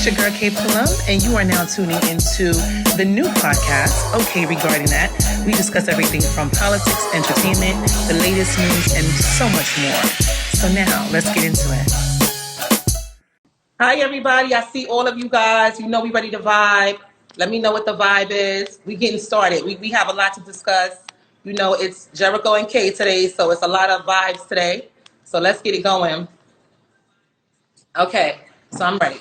it's your girl Kaye Plum, and you are now tuning into the new podcast, Okay, Regarding That. We discuss everything from politics, entertainment, the latest news, and so much more. So now, let's get into it. Hi, everybody. I see all of you guys. You know we ready to vibe. Let me know what the vibe is. We getting started. We have a lot to discuss. You know, it's Jericho and Kaye today, so it's a lot of vibes today. So let's get it going. Okay, so I'm ready.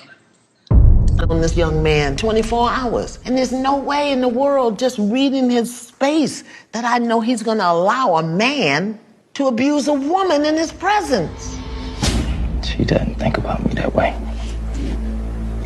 On this young man 24 hours. And there's no way in the world, just reading his space, that I know he's going to allow a man to abuse a woman in his presence. She doesn't think about me that way.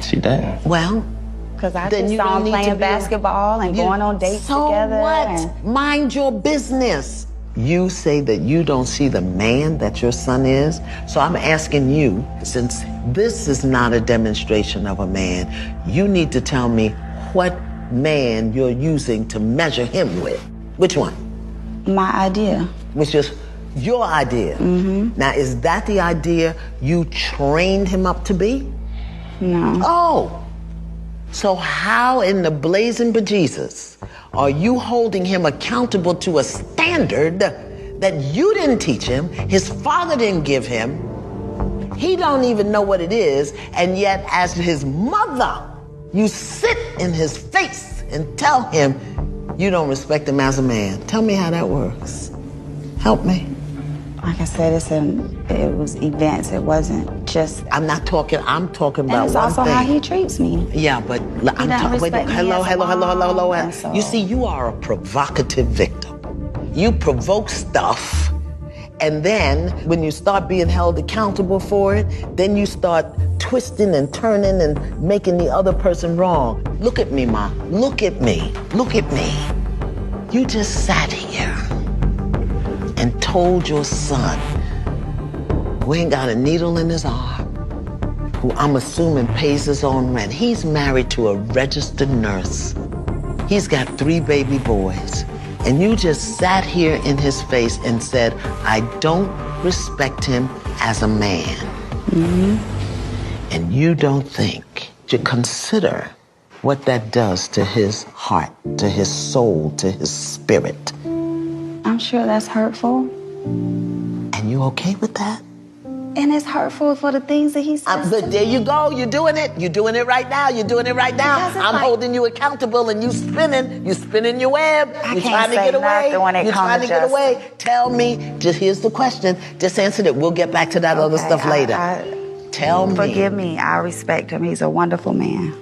She doesn't. Well, because I just saw him playing basketball and going on dates together. So what? Mind your business. You say that you don't see the man that your son is. So I'm asking you, since this is not a demonstration of a man, you need to tell me what man you're using to measure him with. Which one? My idea. Which is your idea. Mm-hmm. Now, is that the idea you trained him up to be? No. Oh. So how in the blazing bejesus are you holding him accountable to a standard that you didn't teach him, his father didn't give him, he don't even know what it is, and yet as his mother, you sit in his face and tell him you don't respect him as a man? Tell me how that works. Help me. Like I said, it was events. It wasn't just. I'm talking about and it's one also thing. how he treats me. Yeah, but I'm talking. Hello. So. You see, you are a provocative victim. You provoke stuff, and then when you start being held accountable for it, then you start twisting and turning and making the other person wrong. Look at me, Ma. Look at me. Look at me. You just sat here and told your son, who ain't got a needle in his arm, who I'm assuming pays his own rent. He's married to a registered nurse. He's got 3 baby boys. And you just sat here in his face and said, I don't respect him as a man. Mm-hmm. And you don't think to consider what that does to his heart, to his soul, to his spirit. I'm sure that's hurtful. And you okay with that? And it's hurtful for the things that he says. There you go. You're doing it. You're doing it right now. You're doing it right now. I'm holding you accountable, and you spinning. You're spinning your web. You're trying to get away. You're trying to get away. Tell me. Just here's the question. Just answer it. We'll get back to that other stuff later. Tell me. Forgive me. I respect him. He's a wonderful man.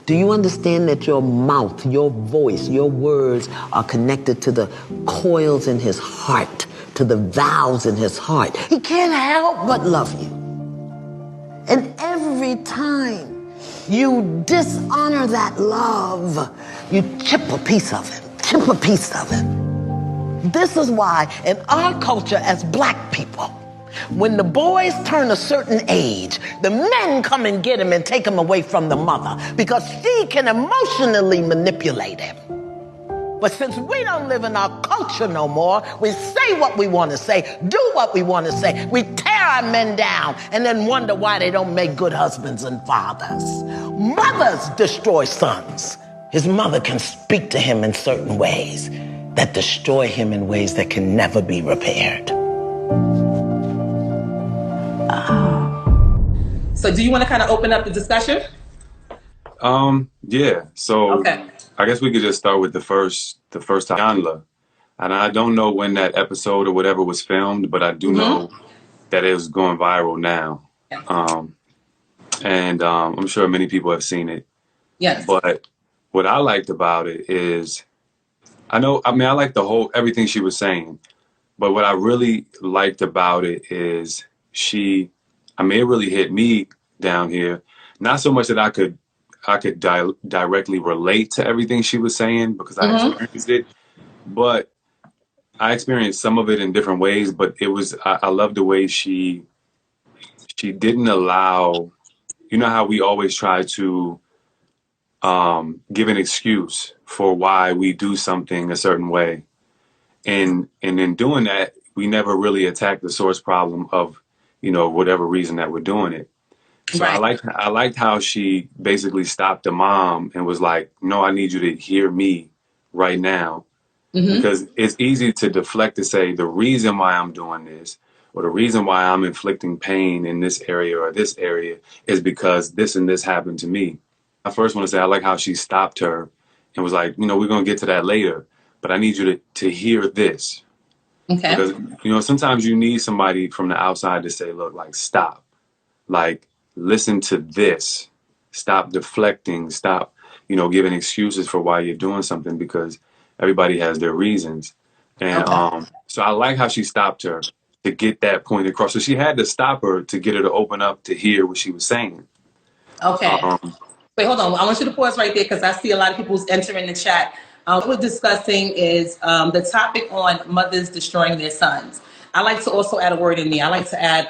Do you understand that your mouth, your voice, your words are connected to the coils in his heart, to the valves in his heart? He can't help but love you. And every time you dishonor that love, you chip a piece of him. This is why in our culture as Black people, when the boys turn a certain age, the men come and get him and take him away from the mother because she can emotionally manipulate him. But since we don't live in our culture no more, we say what we want to say, do what we want to say. We tear our men down and then wonder why they don't make good husbands and fathers. Mothers destroy sons. His mother can speak to him in certain ways that destroy him in ways that can never be repaired. So do you want to kind of open up the discussion? Yeah. So okay. I guess we could just start with the first time, Iyanla. And I don't know when that episode or whatever was filmed, but I do know that it was going viral now. Yeah. And I'm sure many people have seen it. Yes. But what I liked about it is, I like everything she was saying. But what I really liked about it is it really hit me down here. Not so much that I could directly relate to everything she was saying because I experienced it, but I experienced some of it in different ways. But I love the way she didn't allow, you know how we always try to give an excuse for why we do something a certain way. And in doing that, we never really attack the source problem of, whatever reason that we're doing it. So Right. I liked how she basically stopped the mom and was like, "No, I need you to hear me right now." Mm-hmm. Because it's easy to deflect to say the reason why I'm doing this or the reason why I'm inflicting pain in this area or this area is because this and this happened to me. I first want to say I like how she stopped her and was like, we're going to get to that later, but I need you to hear this. Okay. Because, sometimes you need somebody from the outside to say, look, like, stop. Like, listen to this. Stop deflecting. Stop, giving excuses for why you're doing something because everybody has their reasons. And Okay. so I like how she stopped her to get that point across. So she had to stop her to get her to open up to hear what she was saying. Okay. Um, Wait, hold on. I want you to pause right there because I see a lot of people's entering the chat. What we're discussing is the topic on mothers destroying their sons. I like to also add a word in there. I like to add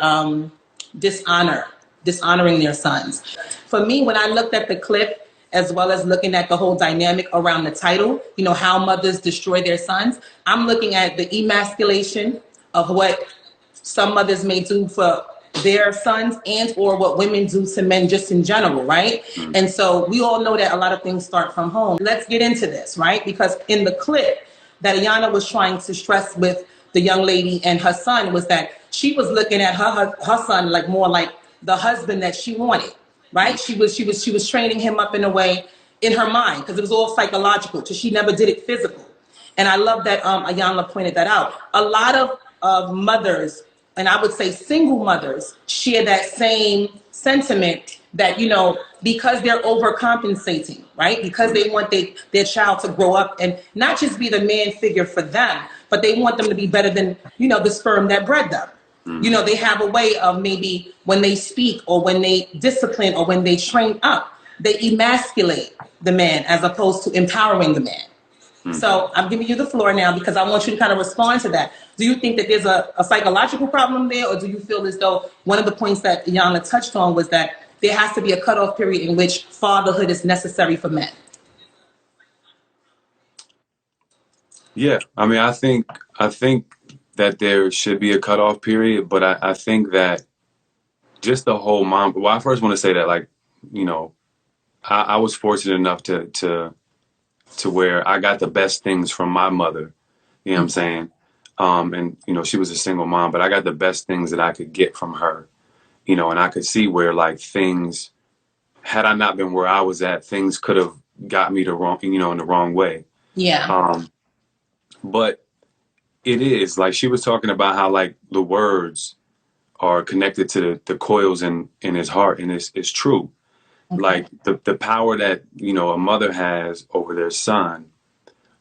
dishonoring their sons. For me, when I looked at the clip, as well as looking at the whole dynamic around the title, how mothers destroy their sons, I'm looking at the emasculation of what some mothers may do for their sons and or what women do to men just in general, right? And so we all know that a lot of things start from home. Let's get into this, right? Because in the clip that Iyanla was trying to stress with the young lady and her son was that she was looking at her son like more like the husband that she wanted, right? She was training him up in a way in her mind because it was all psychological because she never did it physical. And I love that Iyanla pointed that out. A lot of mothers, and I would say single mothers, share that same sentiment that, because they're overcompensating, right? Because they want their child to grow up and not just be the man figure for them, but they want them to be better than, the sperm that bred them. They have a way of maybe when they speak or when they discipline or when they train up, they emasculate the man as opposed to empowering the man. So I'm giving you the floor now because I want you to kind of respond to that. Do you think that there's a psychological problem there, or do you feel as though one of the points that Iyanla touched on was that there has to be a cutoff period in which fatherhood is necessary for men? yeah, I mean, I think that there should be a cutoff period, but I think that just the whole mom. Well, I first want to say that, like, I was fortunate enough to where I got the best things from my mother. You know what I'm saying? And she was a single mom, but I got the best things that I could get from her. And I could see where like things, had I not been where I was at, things could have got me the wrong, in the wrong way. Yeah. But it is like she was talking about how like the words are connected to the coils in his heart, and it's true. Okay. Like the power that a mother has over their son.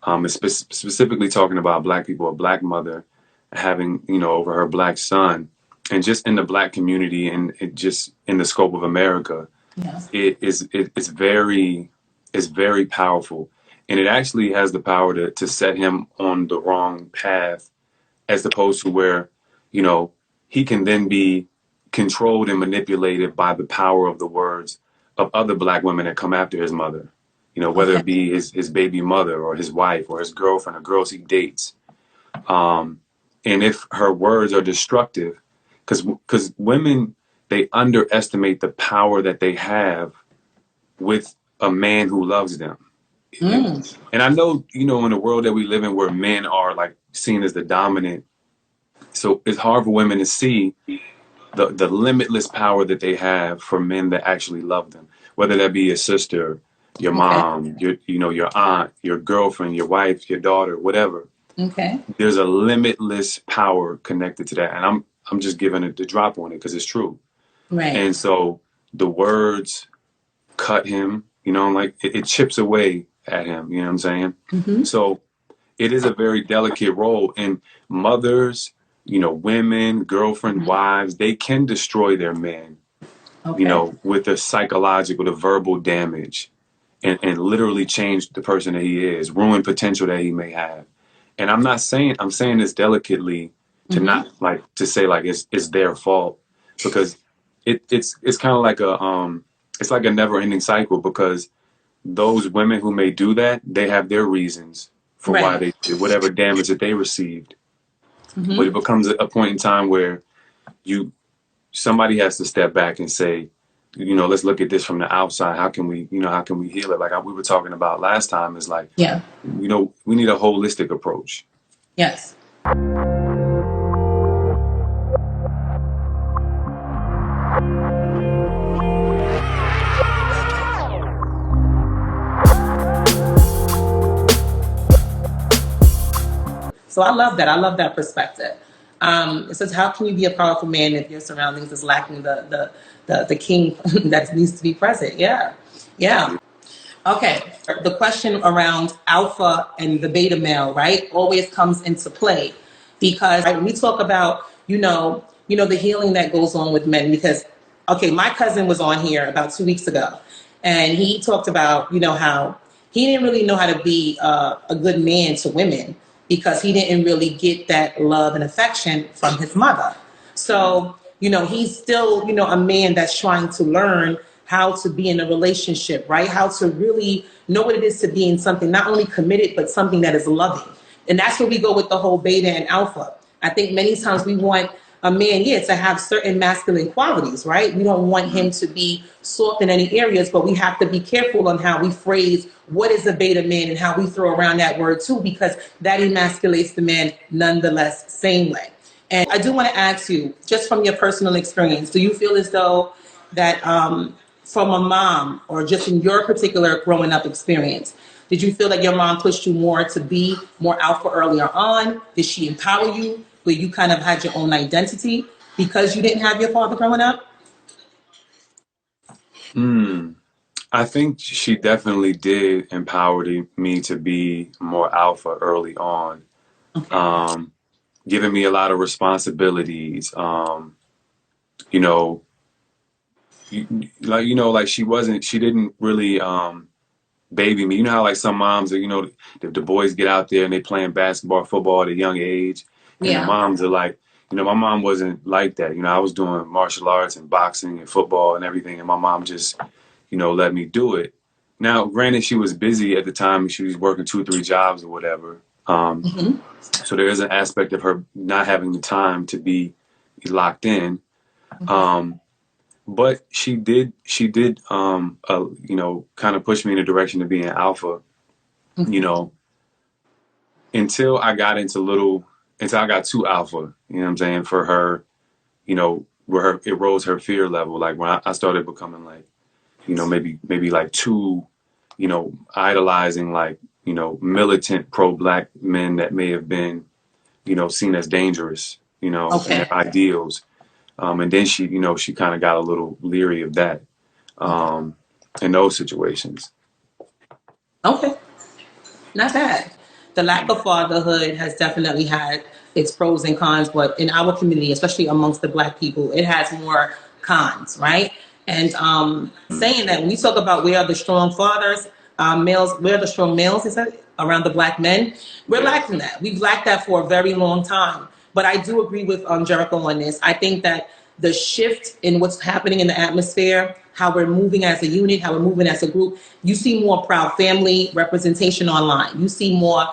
Is specifically talking about Black people, a Black mother having, over her Black son, and just in the Black community and it just in the scope of America, Yeah. it's very powerful, and it actually has the power to set him on the wrong path, as opposed to where, he can then be controlled and manipulated by the power of the words of other Black women that come after his mother. Whether it be his baby mother or his wife or his girlfriend or girls he dates. And if her words are destructive, because women, they underestimate the power that they have with a man who loves them. And I know, in the world that we live in where men are like seen as the dominant, so it's hard for women to see the limitless power that they have for men that actually love them, whether that be your sister, your mom, your aunt, your girlfriend, your wife, your daughter, whatever. Okay. There's a limitless power connected to that, and I'm just giving it the drop on it because it's true. Right. And so the words cut him, like it chips away at him. You know what I'm saying? Mm-hmm. So it is a very delicate role, and mothers, women, girlfriend, wives, they can destroy their men. Okay. With the psychological, the verbal damage, and literally change the person that he is, ruin potential that he may have. And I'm saying this delicately to not like to say like it's their fault, because it's kind of like it's like a never ending cycle, because those women who may do that, they have their reasons for why they did whatever damage that they received. But it becomes a point in time where somebody has to step back and say, let's look at this from the outside. How can we heal it? Like we were talking about last time, is like, Yeah. We need a holistic approach. Yes. So I love that. I love that perspective. It says, how can you be a powerful man if your surroundings is lacking the king that needs to be present? Yeah. Yeah. Okay. The question around alpha and the beta male, right, always comes into play because when we talk about, the healing that goes on with men, because, okay, my cousin was on here about 2 weeks ago and he talked about, how he didn't really know how to be a good man to women because he didn't really get that love and affection from his mother. So, he's still, a man that's trying to learn how to be in a relationship, right? How to really know what it is to be in something, not only committed, but something that is loving. And that's where we go with the whole beta and alpha. I think many times we want a man, to have certain masculine qualities, right? We don't want him to be soft in any areas, but we have to be careful on how we phrase what is a beta man and how we throw around that word too, because that emasculates the man nonetheless, same way. And I do want to ask you, just from your personal experience, do you feel as though that from a mom or just in your particular growing up experience, did you feel that your mom pushed you more to be more alpha earlier on? Did she empower you where you kind of had your own identity because you didn't have your father growing up? I think she definitely did empower me to be more alpha early on. Okay. Giving me a lot of responsibilities. Like she didn't really baby me. You know how like some moms are, the boys get out there and they playing basketball, football at a young age, and the Yeah. moms are like, my mom wasn't like that. I was doing martial arts and boxing and football and everything, and my mom just, let me do it. Now, granted, she was busy at the time. She was working 2, 3 jobs or whatever. So there is an aspect of her not having the time to be locked in. But she did, kind of push me in the direction of being alpha, until I got until I got too alpha, what I'm saying, for her, where it rose her fear level. Like when I started becoming like, maybe like too, idolizing like, militant pro-black men that may have been, seen as dangerous, in Okay. their ideals. And then she, she kind of got a little leery of that in those situations. Okay. Not bad. The lack of fatherhood has definitely had its pros and cons, but in our community, especially amongst the Black people, it has more cons, right? And saying that when we talk about we are the strong fathers, males, we're the strong males, is that around the Black men? We're lacking that. We've lacked that for a very long time. But I do agree with Jericho on this. I think that the shift in what's happening in the atmosphere, how we're moving as a unit, how we're moving as a group, you see more proud family representation online. You see more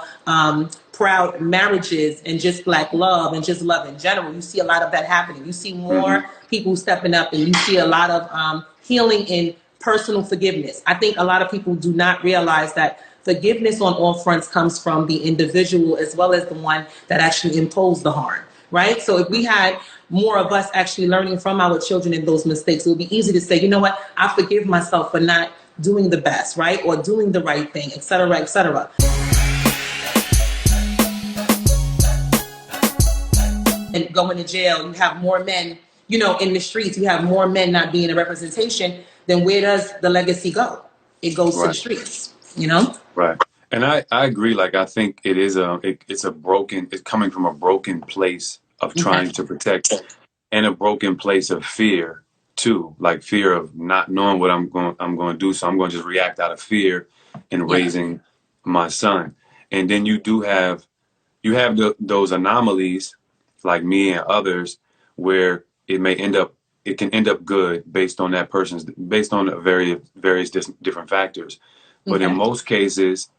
proud marriages and just Black love and just love in general. You see a lot of that happening. You see more people stepping up, and you see a lot of healing in personal forgiveness. I think a lot of people do not realize that forgiveness on all fronts comes from the individual as well as the one that actually imposed the harm, right? So if we had more of us actually learning from our children in those mistakes, it would be easy to say, you know what, I forgive myself for not doing the best, right? Or doing the right thing, et cetera, et cetera. And going to jail, you have more men, in the streets, you have more men not being a representation, then where does the legacy go? It goes to the streets, Right. And I agree. Like, I think it is it's coming from a broken place of trying to protect, and a broken place of fear too. Like fear of not knowing what I'm going to do. So I'm going to just react out of fear in raising my son. And then you have those anomalies like me and others where it can end up good based on various different factors. But in most cases,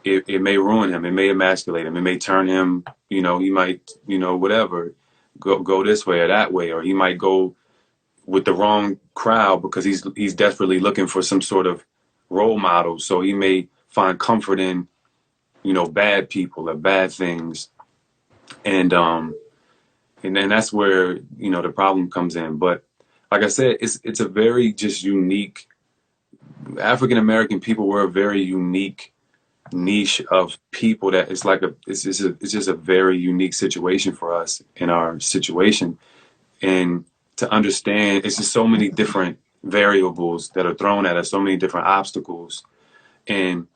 it may ruin him. It may emasculate him. It may turn him, he might, whatever, go this way or that way, or he might go with the wrong crowd because he's desperately looking for some sort of role model. So he may find comfort in, bad people or bad things. And then that's where, the problem comes in. But like I said, it's a very just unique, African American people were a very unique niche of people that it's just a very unique situation for us in our situation. And to understand, it's just so many different variables that are thrown at us, so many different obstacles. And,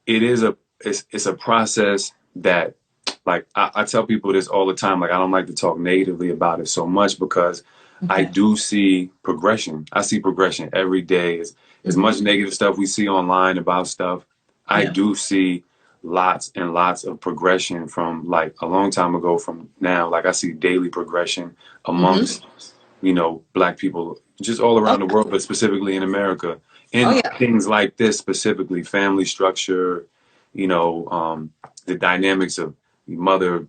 it's a process that, like, I tell people this all the time. Like, I don't like to talk negatively about it so much because I do see progression. I see progression every day. As much negative stuff we see online about stuff, I do see lots and lots of progression from like a long time ago from now. Like, I see daily progression amongst, Black people just all around the world, but specifically in America. And things like this, specifically family structure, the dynamics of mother,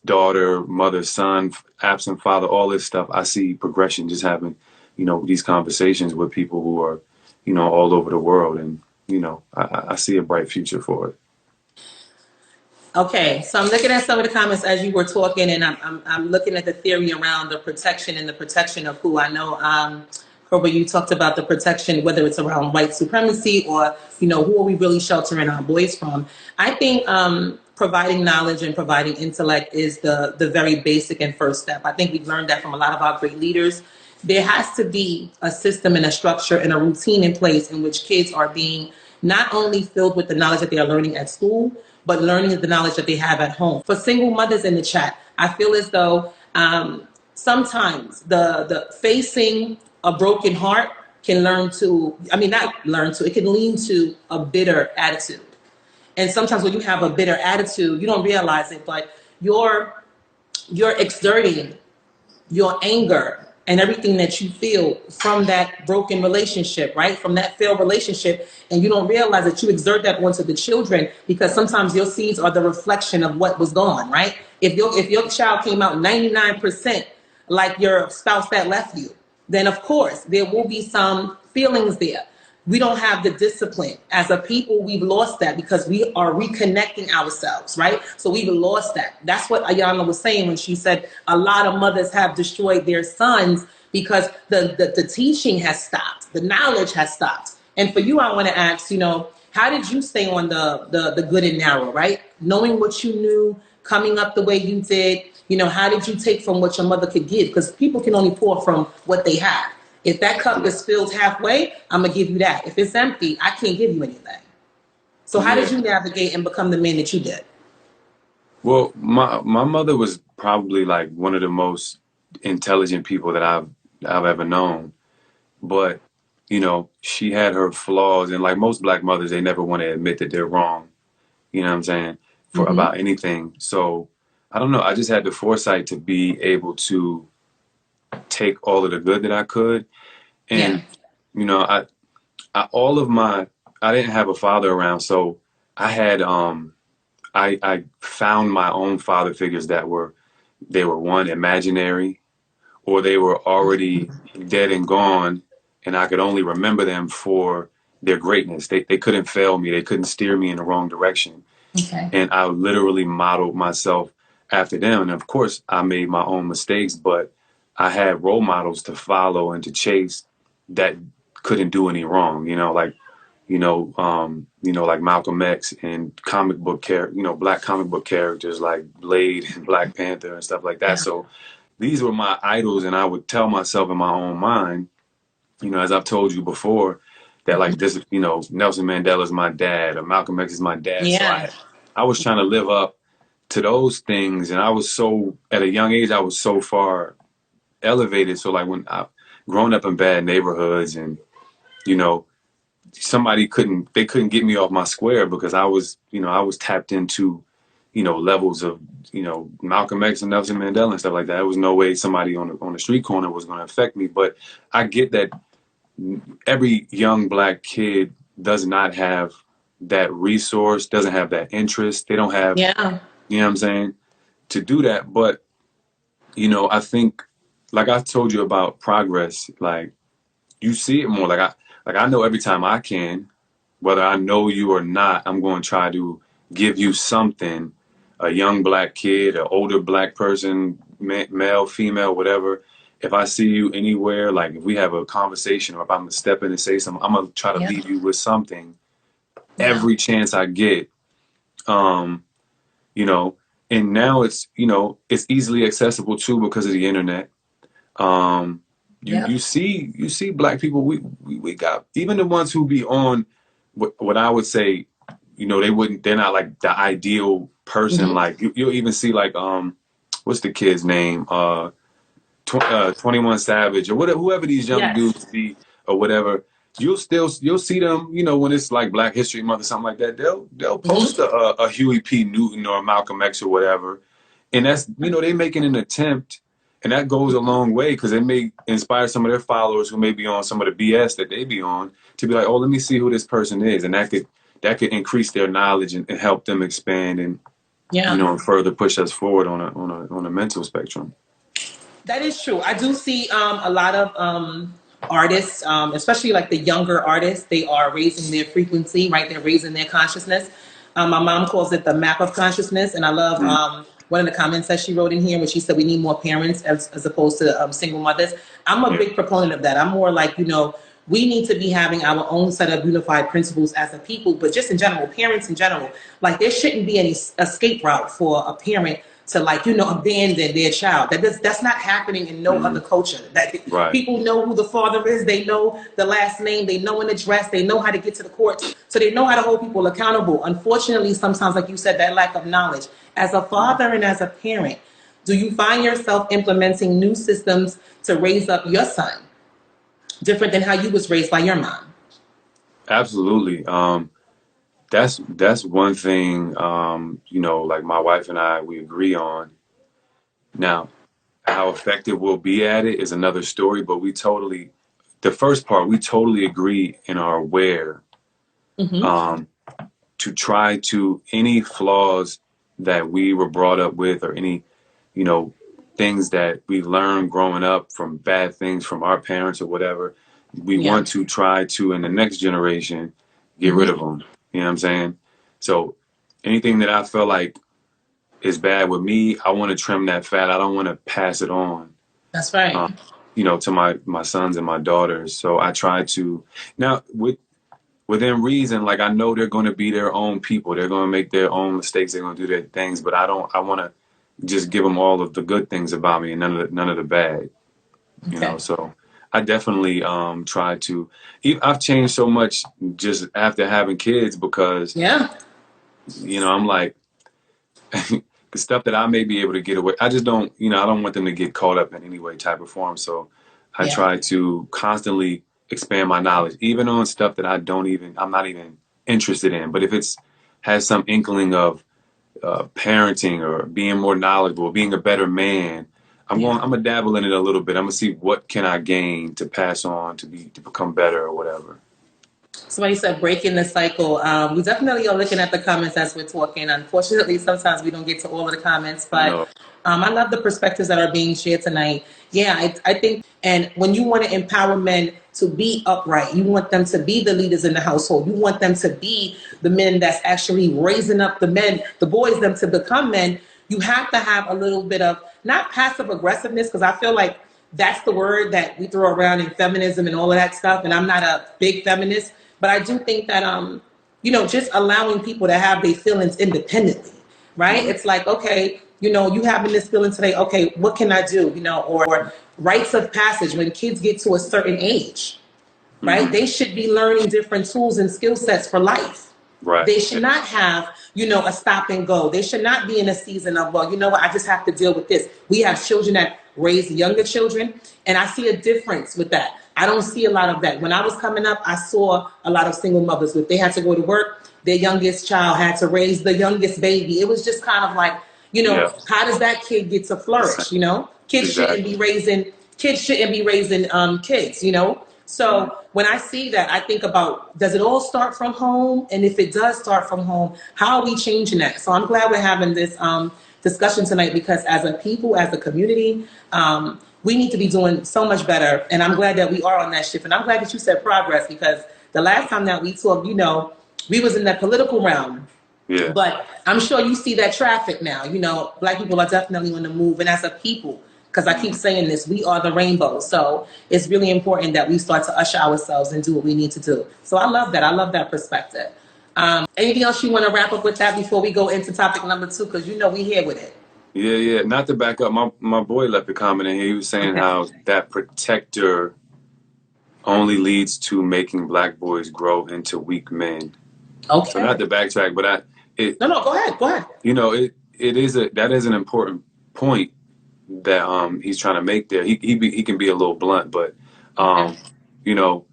daughter, mother, son, absent father, all this stuff. I see progression just having, these conversations with people who are, all over the world. And, I see a bright future for it. Okay, so I'm looking at some of the comments as you were talking, and I'm looking at the theory around the protection and the protection of who I know. Herbert, you talked about the protection, whether it's around white supremacy or, who are we really sheltering our boys from? I think providing knowledge and providing intellect is the very basic and first step. I think we've learned that from a lot of our great leaders. There has to be a system and a structure and a routine in place in which kids are being not only filled with the knowledge that they are learning at school, but learning the knowledge that they have at home. For single mothers in the chat, I feel as though sometimes the facing a broken heart can it can lean to a bitter attitude. And sometimes when you have a bitter attitude, you don't realize it, but you're exerting your anger and everything that you feel from that broken relationship, right? From that failed relationship. And you don't realize that you exert that onto the children because sometimes your seeds are the reflection of what was gone, right? If your child came out 99% like your spouse that left you, then of course there will be some feelings there. We don't have the discipline. As a people, we've lost that because we are reconnecting ourselves, right? So we've lost that. That's what Iyanla was saying when she said a lot of mothers have destroyed their sons because the teaching has stopped. The knowledge has stopped. And for you, I want to ask, how did you stay on the good and narrow, right? Knowing what you knew, coming up the way you did, how did you take from what your mother could give? Because people can only pour from what they have. If that cup is filled halfway, I'm going to give you that. If it's empty, I can't give you anything. So how did you navigate and become the man that you did? Well, my mother was probably like one of the most intelligent people that I've ever known. But, she had her flaws. And like most Black mothers, they never want to admit that they're wrong. You know what I'm saying? About anything. So I don't know. I just had the foresight to be able to take all of the good that I could. And, I didn't have a father around. So I had, I found my own father figures they were one, imaginary, or they were already dead and gone. And I could only remember them for their greatness. They couldn't fail me. They couldn't steer me in the wrong direction. Okay. And I literally modeled myself after them. And of course I made my own mistakes, but I had role models to follow and to chase that couldn't do any wrong, like Malcolm X and Black comic book characters like Blade and Black Panther and stuff like that. Yeah. So these were my idols, and I would tell myself in my own mind, as I've told you before, that like this, Nelson Mandela is my dad or Malcolm X is my dad. Yeah. So I was trying to live up to those things, and I was at a young age, I was so far elevated. So like when I grown up in bad neighborhoods and, somebody couldn't get me off my square because I was tapped into, levels of, Malcolm X and Nelson Mandela and stuff like that. There was no way somebody on the street corner was going to affect me. But I get that every young Black kid does not have that resource, doesn't have that interest. They don't have, you know what I'm saying, to do that. But, I think like I told you about progress, like you see it more. I know every time I can, whether I know you or not, I'm going to try to give you something, a young black kid, an older black person, male, female, whatever. If I see you anywhere, like if we have a conversation or if I'm going to step in and say something, I'm going to try to leave you with something every chance I get. You know, and now it's, you know, it's easily accessible too because of the internet. You see black people, we got, even the ones who be on what I would say, you know, they're not like the ideal person. Like you'll even see like, what's the kid's name? 21 Savage or whatever, whoever these young dudes be or whatever. You'll see them, you know, when it's like Black History Month or something like that. They'll post a Huey P. Newton or a Malcolm X or whatever, and that's, you know, they making an attempt, and that goes a long way because it may inspire some of their followers who may be on some of the BS that they be on to be like, oh, let me see who this person is, and that could increase their knowledge and help them expand and you know, and further push us forward on a mental spectrum. That is true. I do see a lot of artists, especially like the younger artists, they are raising their frequency, right? They're raising their consciousness. My mom calls it the map of consciousness. And I love one of the comments that she wrote in here, where she said we need more parents as opposed to single mothers. I'm a big proponent of that. I'm more like, you know, we need to be having our own set of unified principles as a people, but just in general, parents in general, like there shouldn't be any escape route for a parent to, like, you know, abandon their child. That's not happening in no other culture. People know who the father is. They know the last name. They know an address. They know how to get to the courts. So they know how to hold people accountable. Unfortunately, sometimes, like you said, that lack of knowledge. As a father and as a parent, do you find yourself implementing new systems to raise up your son different than how you was raised by your mom? Absolutely. That's one thing, you know, like my wife and I, we agree on. Now, how effective we'll be at it is another story, but the first part, we totally agree and are aware to try to, any flaws that we were brought up with or any, you know, things that we learned growing up from bad things from our parents or whatever, we want to try to, in the next generation, get rid of them. You know what I'm saying? So anything that I feel like is bad with me, I want to trim that fat. I don't want to pass it on. That's right. You know, to my sons and my daughters. So I try to, now within reason, like I know they're going to be their own people. They're going to make their own mistakes. They're going to do their things, but I want to just give them all of the good things about me and none of the bad, you know? So I definitely try to, I've changed so much just after having kids because, you know, I'm like, the stuff that I may be able to get away, I just don't, you know, I don't want them to get caught up in any way, type of form. So I try to constantly expand my knowledge, even on stuff that I'm not even interested in. But if has some inkling of parenting or being more knowledgeable, being a better man, I'm gonna dabble in it a little bit. I'm gonna see what can I gain to pass on to become better or whatever. Somebody said breaking the cycle. We definitely are looking at the comments as we're talking. Unfortunately, sometimes we don't get to all of the comments, but I love the perspectives that are being shared tonight. Yeah, I think, and when you want to empower men to be upright, you want them to be the leaders in the household. You want them to be the men that's actually raising up the men, the boys, them to become men. You have to have a little bit of, not passive aggressiveness, because I feel like that's the word that we throw around in feminism and all of that stuff. And I'm not a big feminist, but I do think that, you know, just allowing people to have their feelings independently, right? It's like, okay, you know, you having this feeling today, okay, what can I do? You know, or rites of passage when kids get to a certain age, right? They should be learning different tools and skill sets for life. Right. They should not have, you know, a stop and go. They should not be in a season of, well, you know what, I just have to deal with this. We have children that raise younger children, and I see a difference with that. I don't see a lot of that. When I was coming up, I saw a lot of single mothers. If they had to go to work, their youngest child had to raise the youngest baby. It was just kind of like, you know, how does that kid get to flourish? You know, kids shouldn't be raising kids, you know? So when I see that, I think about, does it all start from home? And if it does start from home, how are we changing that? So I'm glad we're having this discussion tonight, because as a people, as a community, we need to be doing so much better. And I'm glad that we are on that shift. And I'm glad that you said progress, because the last time that we talked, you know, we was in that political realm. Yeah. But I'm sure you see that traffic now. You know, Black people are definitely on the move. And as a people, because I keep saying this, we are the rainbow. So it's really important that we start to usher ourselves and do what we need to do. So I love that. I love that perspective. Anything else you want to wrap up with that before we go into topic number 2? Because you know we here with it. Yeah. Not to back up, my boy left a comment in here. He was saying how that protector only leads to making Black boys grow into weak men. Okay. So not to backtrack, but No, go ahead. You know, that is an important point that he's trying to make there. He can be a little blunt, but you know,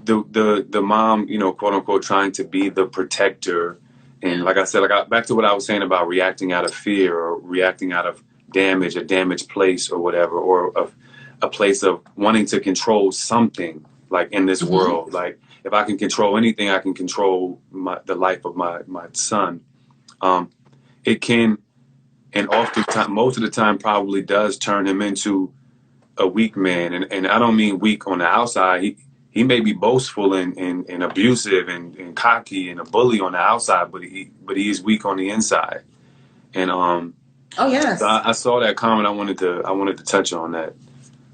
the mom, you know, quote unquote, trying to be the protector, and like I said, back to what I was saying about reacting out of fear or reacting out of damage, a damaged place or whatever, or of a place of wanting to control something, like in this world. Like if I can control anything, I can control the life of my son. It can, and oftentimes, most of the time, probably does turn him into a weak man. And I don't mean weak on the outside. He may be boastful and abusive and cocky and a bully on the outside, but he is weak on the inside. And oh yes, so I saw that comment. I wanted to touch on that.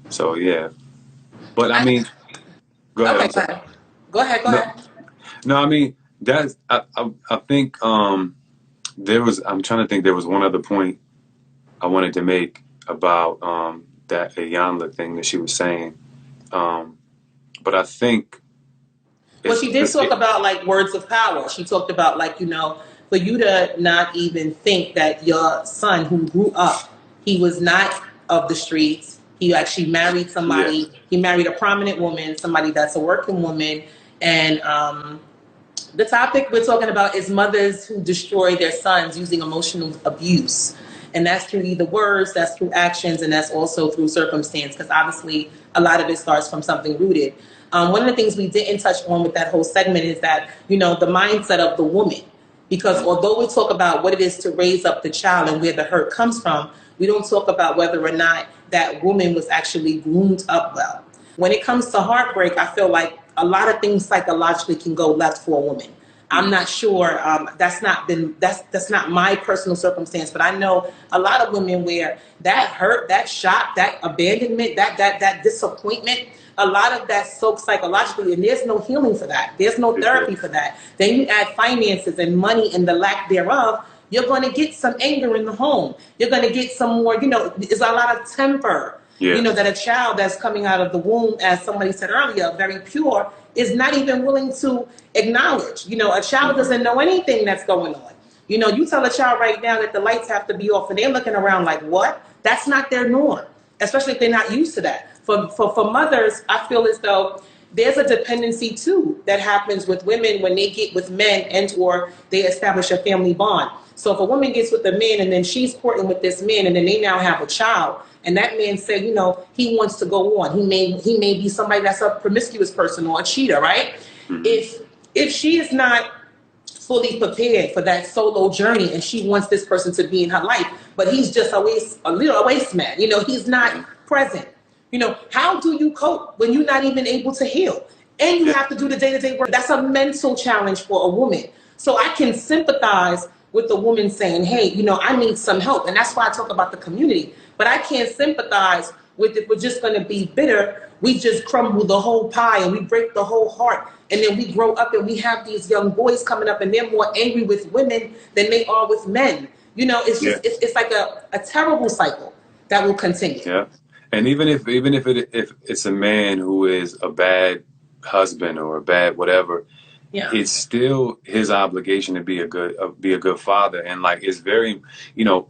So yeah, but I mean, go ahead. Okay, go ahead. No, I mean that's I think there was, I'm trying to think, there was one other point I wanted to make about that Iyanla thing that she was saying. But I think... Well, she did talk about like words of power. She talked about like, you know, for you to not even think that your son who grew up, he was not of the streets. He actually married somebody. Yeah. He married a prominent woman, somebody that's a working woman. And the topic we're talking about is mothers who destroy their sons using emotional abuse. And that's through either words, that's through actions, and that's also through circumstance, because obviously a lot of it starts from something rooted. One of the things we didn't touch on with that whole segment is that, you know, the mindset of the woman. Because although we talk about what it is to raise up the child and where the hurt comes from, we don't talk about whether or not that woman was actually groomed up well. When it comes to heartbreak, I feel like a lot of things psychologically can go left for a woman. I'm not sure. That's not my personal circumstance, but I know a lot of women where that hurt, that shock, that abandonment, that disappointment, a lot of that soaks psychologically, and there's no healing for that. There's no therapy for that. Then you add finances and money and the lack thereof, you're going to get some anger in the home. You're going to get some more, you know, there's a lot of temper. Yeah. You know, that a child that's coming out of the womb, as somebody said earlier, very pure, is not even willing to acknowledge. You know, a child doesn't know anything that's going on. You know, you tell a child right now that the lights have to be off and they're looking around like, what? That's not their norm, especially if they're not used to that. For mothers, I feel as though there's a dependency too that happens with women when they get with men and or they establish a family bond. So if a woman gets with a man and then she's courting with this man and then they now have a child, and that man said, you know, he wants to go on. He may be somebody that's a promiscuous person or a cheater, right? Mm-hmm. If she is not fully prepared for that solo journey and she wants this person to be in her life, but he's just a waste man, you know, he's not present. You know, how do you cope when you're not even able to heal? And you have to do the day-to-day work. That's a mental challenge for a woman. So I can sympathize with the woman saying, hey, you know, I need some help. And that's why I talk about the community. But I can't sympathize with if we're just going to be bitter. We just crumble the whole pie and we break the whole heart. And then we grow up and we have these young boys coming up and they're more angry with women than they are with men. You know, it's just it's like a terrible cycle that will continue. Yeah. And even if it's a man who is a bad husband or a bad whatever, it's still his obligation to be a good father. And like, it's very, you know,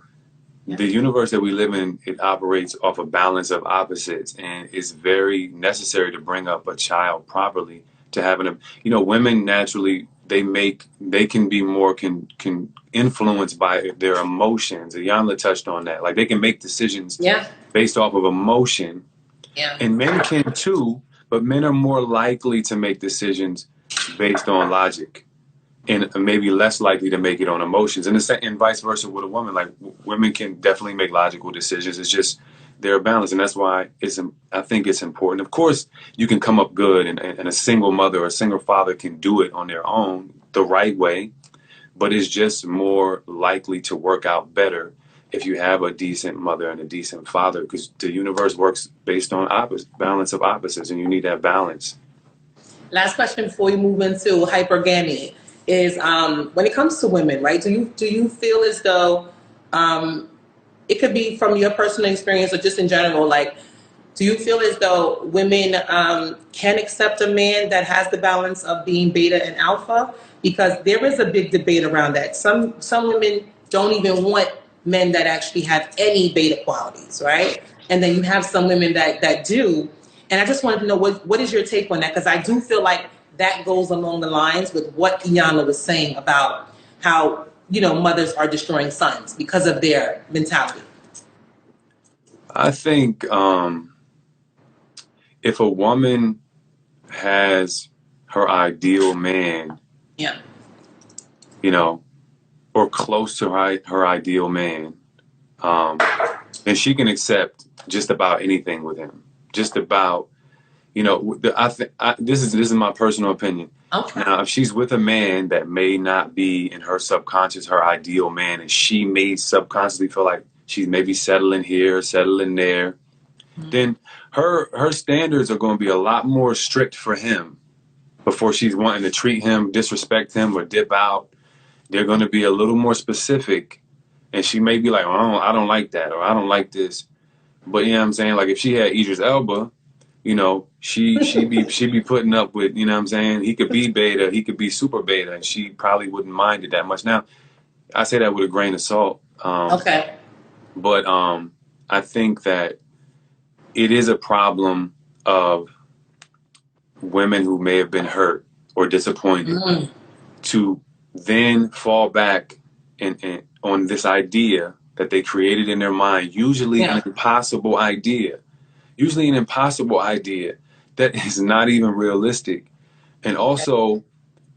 the universe that we live in, it operates off a balance of opposites, and it's very necessary to bring up a child properly to having a, you know, women naturally, they can be more can influenced by their emotions. Iyanla touched on that. Like they can make decisions based off of emotion. Yeah. And men can too, but men are more likely to make decisions based on logic and maybe less likely to make it on emotions. And vice versa with a woman. Like women can definitely make logical decisions. It's just they're balanced. And that's why I think it's important. Of course, you can come up good, and a single mother or a single father can do it on their own the right way, but it's just more likely to work out better if you have a decent mother and a decent father, because the universe works based on balance of opposites, and you need that balance. Last question before we move into hypergamy is when it comes to women, right? Do you feel as though it could be from your personal experience or just in general, like, do you feel as though women can accept a man that has the balance of being beta and alpha? Because there is a big debate around that. Some women don't even want men that actually have any beta qualities, right? And then you have some women that do. And I just wanted to know, what is your take on that? Because I do feel like that goes along the lines with what Iyanla was saying about how, mothers are destroying sons because of their mentality. I think if a woman has her ideal man, yeah, or close to her ideal man, then she can accept just about anything with him. Just about, this is my personal opinion. Okay. Now, if she's with a man that may not be in her subconscious her ideal man, and she may subconsciously feel like she's maybe settling here, settling there, then her standards are going to be a lot more strict for him before she's wanting to treat him, disrespect him, or dip out. They're going to be a little more specific, and she may be like, oh, I don't like that, or I don't like this. But you know what I'm saying? Like if she had Idris Elba, she'd be putting up with, you know what I'm saying? He could be beta, he could be super beta, and she probably wouldn't mind it that much. Now, I say that with a grain of salt. Okay. But I think that it is a problem of women who may have been hurt or disappointed to then fall back on this idea that they created in their mind, usually an impossible idea that is not even realistic. And also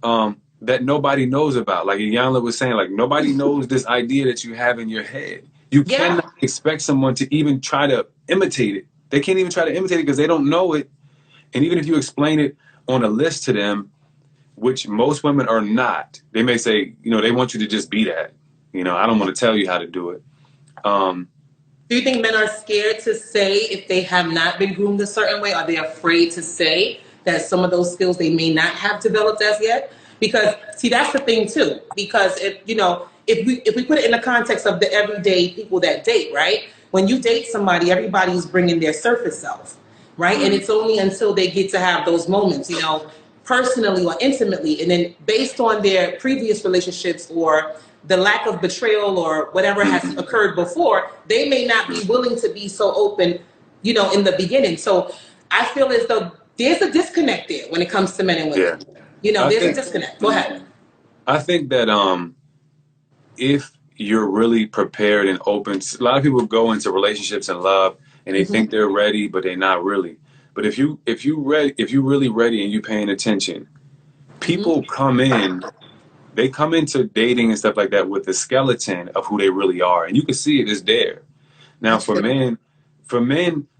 that nobody knows about. Like Iyanla was saying, like nobody knows this idea that you have in your head. You cannot expect someone to even try to imitate it. They can't even try to imitate it because they don't know it. And even if you explain it on a list to them, which most women are not, they may say, they want you to just be that. I don't want to tell you how to do it. Do you think men are scared to say if they have not been groomed a certain way? Are they afraid to say that some of those skills they may not have developed as yet? Because, see, that's the thing, too. Because, if we put it in the context of the everyday people that date, right? When you date somebody, everybody's bringing their surface self, right? And it's only until they get to have those moments, personally or intimately, and then based on their previous relationships or the lack of betrayal or whatever has occurred before, they may not be willing to be so open, in the beginning. So I feel as though there's a disconnect there when it comes to men and women. There's a disconnect. Go ahead. I think that if you're really prepared and open, a lot of people go into relationships and love and they think they're ready, but they're not really. But if you're really ready and you're paying attention, people they come into dating and stuff like that with the skeleton of who they really are. And you can see it is there. Now for men,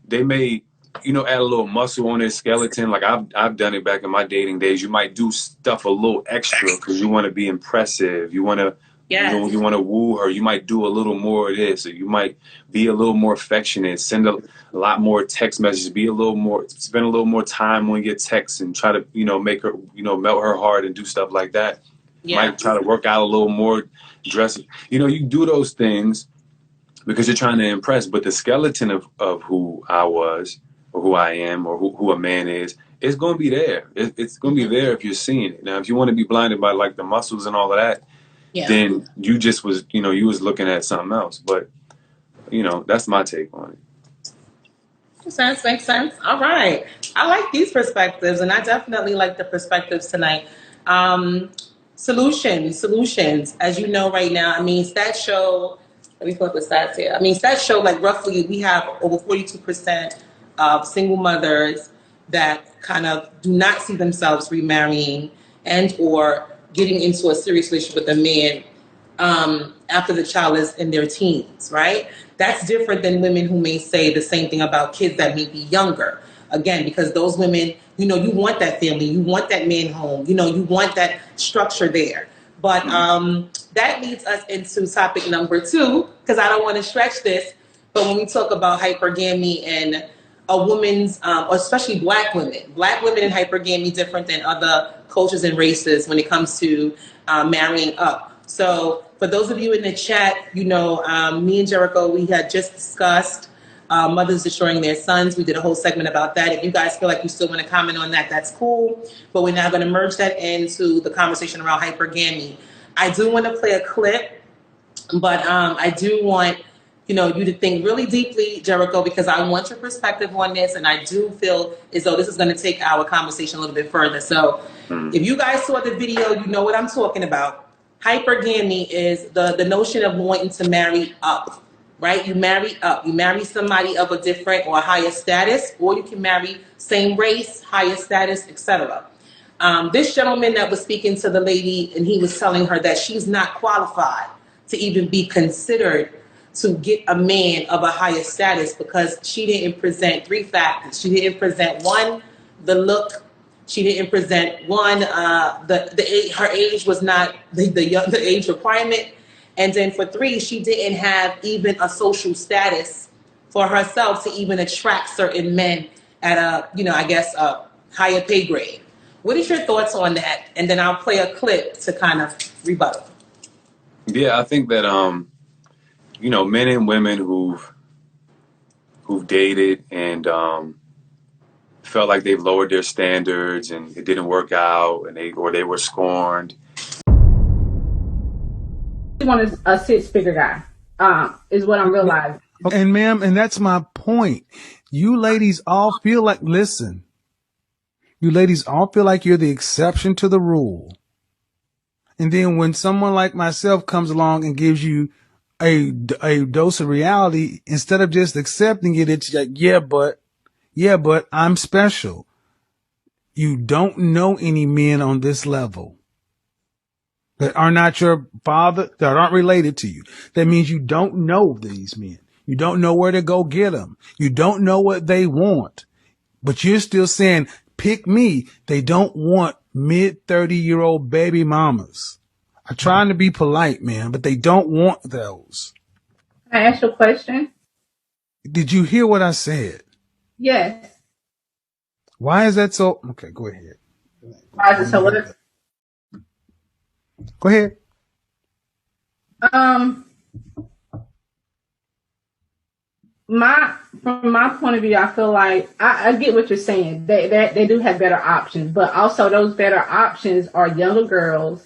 they may, add a little muscle on their skeleton. Like I've done it back in my dating days. You might do stuff a little extra because you want to be impressive. You want to, you want to woo her. You might do a little more of this, or you might be a little more affectionate, send a lot more text messages, spend a little more time on your texts and try to, make her, melt her heart and do stuff like that. Might try to work out a little more, dress. You do those things because you're trying to impress, but the skeleton of who I was or who I am or who a man is, it's going to be there. It's going to be there if you're seeing it. Now, if you want to be blinded by like the muscles and all of that, then you just was, you was looking at something else. But, that's my take on it. Makes sense. All right. I like these perspectives, and I definitely like the perspectives tonight. Solutions. As you know right now, stats show, let me pull up the stats here. Stats show like roughly we have over 42% of single mothers that kind of do not see themselves remarrying and or getting into a serious relationship with a man after the child is in their teens, right? That's different than women who may say the same thing about kids that may be younger. Again, because those women, you know, you want that family, you want that man home, you know, you want that structure there. But that leads us into topic number 2, because I don't want to stretch this. But when we talk about hypergamy and a woman's, or especially black women in hypergamy different than other cultures and races when it comes to marrying up. So for those of you in the chat, you know, me and Jericho, we had just discussed mothers destroying their sons. We did a whole segment about that. If you guys feel like you still want to comment on that, that's cool. But we're now going to merge that into the conversation around hypergamy. I do want to play a clip, but I do want, you know, you to think really deeply, Jericho, because I want your perspective on this, and I do feel as though this is going to take our conversation a little bit further. So if you guys saw the video, you know what I'm talking about. Hypergamy is the notion of wanting to marry up, right? You marry up. You marry somebody of a different or higher status, or you can marry same race, higher status, etc. This gentleman that was speaking to the lady, and he was telling her that she's not qualified to even be considered to get a man of a higher status because she didn't present 3 factors. She didn't present 1, the look. She didn't present 1, the age, her age was not the age requirement. And then for 3, she didn't have even a social status for herself to even attract certain men at a, you know, I guess a higher pay grade. What is your thoughts on that? And then I'll play a clip to kind of rebuttal. Yeah, I think that you know, men and women who've dated and felt like they've lowered their standards and it didn't work out, and they were scorned. I want a 6-figure guy, is what I'm realizing. And ma'am, and that's my point. You ladies all feel like, listen, you ladies all feel like you're the exception to the rule. And then when someone like myself comes along and gives you a dose of reality, instead of just accepting it, it's like, yeah, but I'm special. You don't know any men on this level that are not your father, that aren't related to you. That means you don't know these men. You don't know where to go get them. You don't know what they want, but you're still saying, pick me. They don't want mid-30-year-old baby mamas. I'm trying to be polite, man, but they don't want those. Can I ask you a question? Did you hear what I said? Yes. Why is that so? Okay, go ahead. Why is it so? What? Go ahead. From my point of view, I feel like I get what you're saying. They do have better options, but also those better options are younger girls.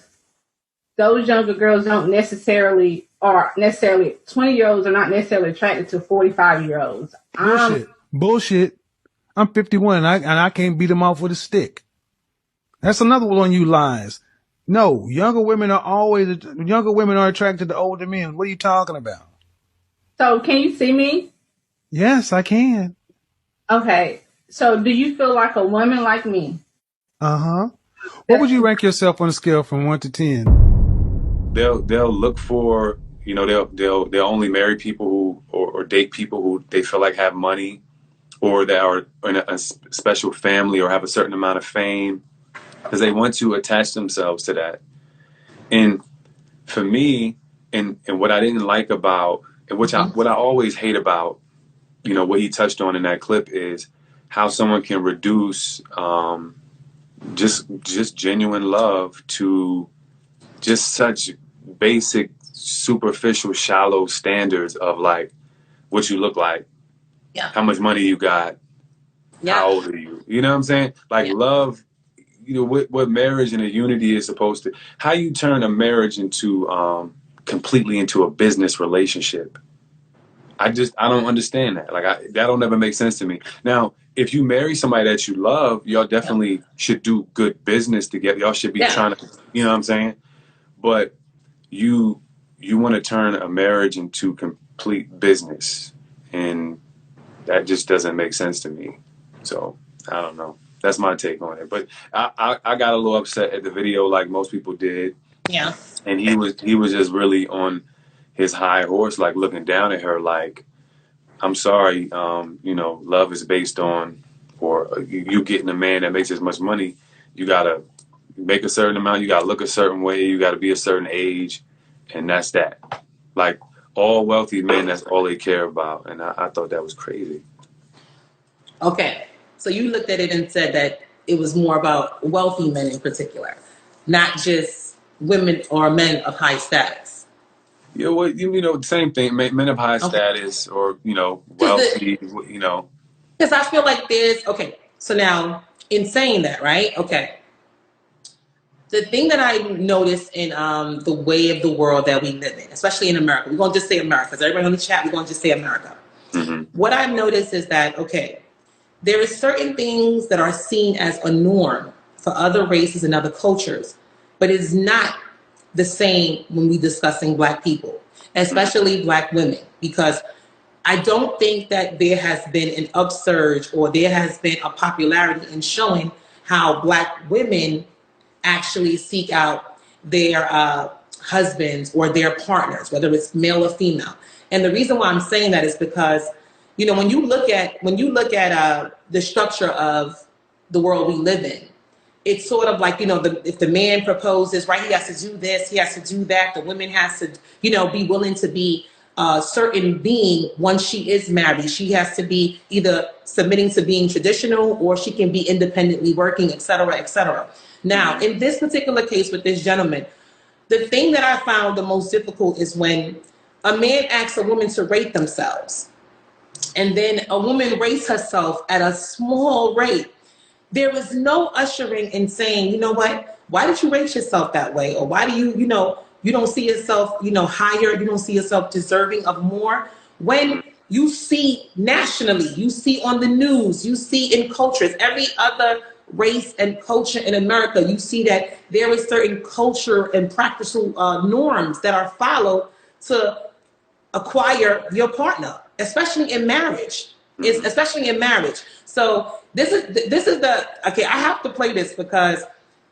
Those younger girls don't necessarily 20-year-olds are not necessarily attracted to 45-year-olds. Bullshit. I'm 51 and I can't beat them off with a stick. That's another one on you lies. No, younger women are attracted to older men. What are you talking about? So can you see me? Yes, I can. Okay. So do you feel like a woman like me? Uh-huh. What would you rank yourself on a scale from 1 to 10? They'll look for, you know, they'll only marry people who or date people who they feel like have money, or that are in a special family or have a certain amount of fame, because they want to attach themselves to that. And for me, and what I didn't like about, and what I always hate about, you know, what he touched on in that clip is how someone can reduce just genuine love to just such basic, superficial, shallow standards of like what you look like, how much money you got, how old are you? You know what I'm saying? Like love, you know, what marriage and a unity is supposed to, how you turn a marriage into completely into a business relationship. I don't understand that. Like that'll never make sense to me. Now, if you marry somebody that you love, y'all definitely should do good business together. Y'all should be trying to, you know what I'm saying? But you want to turn a marriage into complete business, and that just doesn't make sense to me. So I don't know. That's my take on it. But I got a little upset at the video, like most people did. Yeah. And he was just really on his high horse, like looking down at her like, I'm sorry, love is based on, or you getting a man that makes as much money, you gotta make a certain amount, you gotta look a certain way, you gotta be a certain age, and that's that. Like all wealthy men, that's all they care about, and I thought that was crazy. Okay. So you looked at it and said that it was more about wealthy men in particular, not just women or men of high status. Yeah, well, same thing. Men of high Okay. status, or Because wealthy. I feel like there's okay. So now, in saying that, right? Okay. The thing that I noticed in the way of the world that we live in, especially in America, we're gonna just say America, because everybody on the chat, we're gonna just say America. Mm-hmm. What I've noticed is that okay, there is certain things that are seen as a norm for other races and other cultures, but it's not the same when we discussing Black people, especially Black women, because I don't think that there has been an upsurge or there has been a popularity in showing how Black women actually seek out their husbands or their partners, whether it's male or female. And the reason why I'm saying that is because, when you look at the structure of the world we live in, it's sort of like, if the man proposes, right, he has to do this, he has to do that. The woman has to, be willing to be a certain being once she is married. She has to be either submitting to being traditional or she can be independently working, et cetera, et cetera. Now, in this particular case with this gentleman, the thing that I found the most difficult is when a man asks a woman to rate themselves, and then a woman rates herself at a small rate. There was no ushering in saying, you know what, why did you rate yourself that way? Or why do you don't see yourself, higher, you don't see yourself deserving of more? When you see nationally, you see on the news, you see in cultures, every other race and culture in America, you see that there is certain culture and practical norms that are followed to acquire your partner, especially in marriage. Especially in marriage. So this is the okay. I have to play this because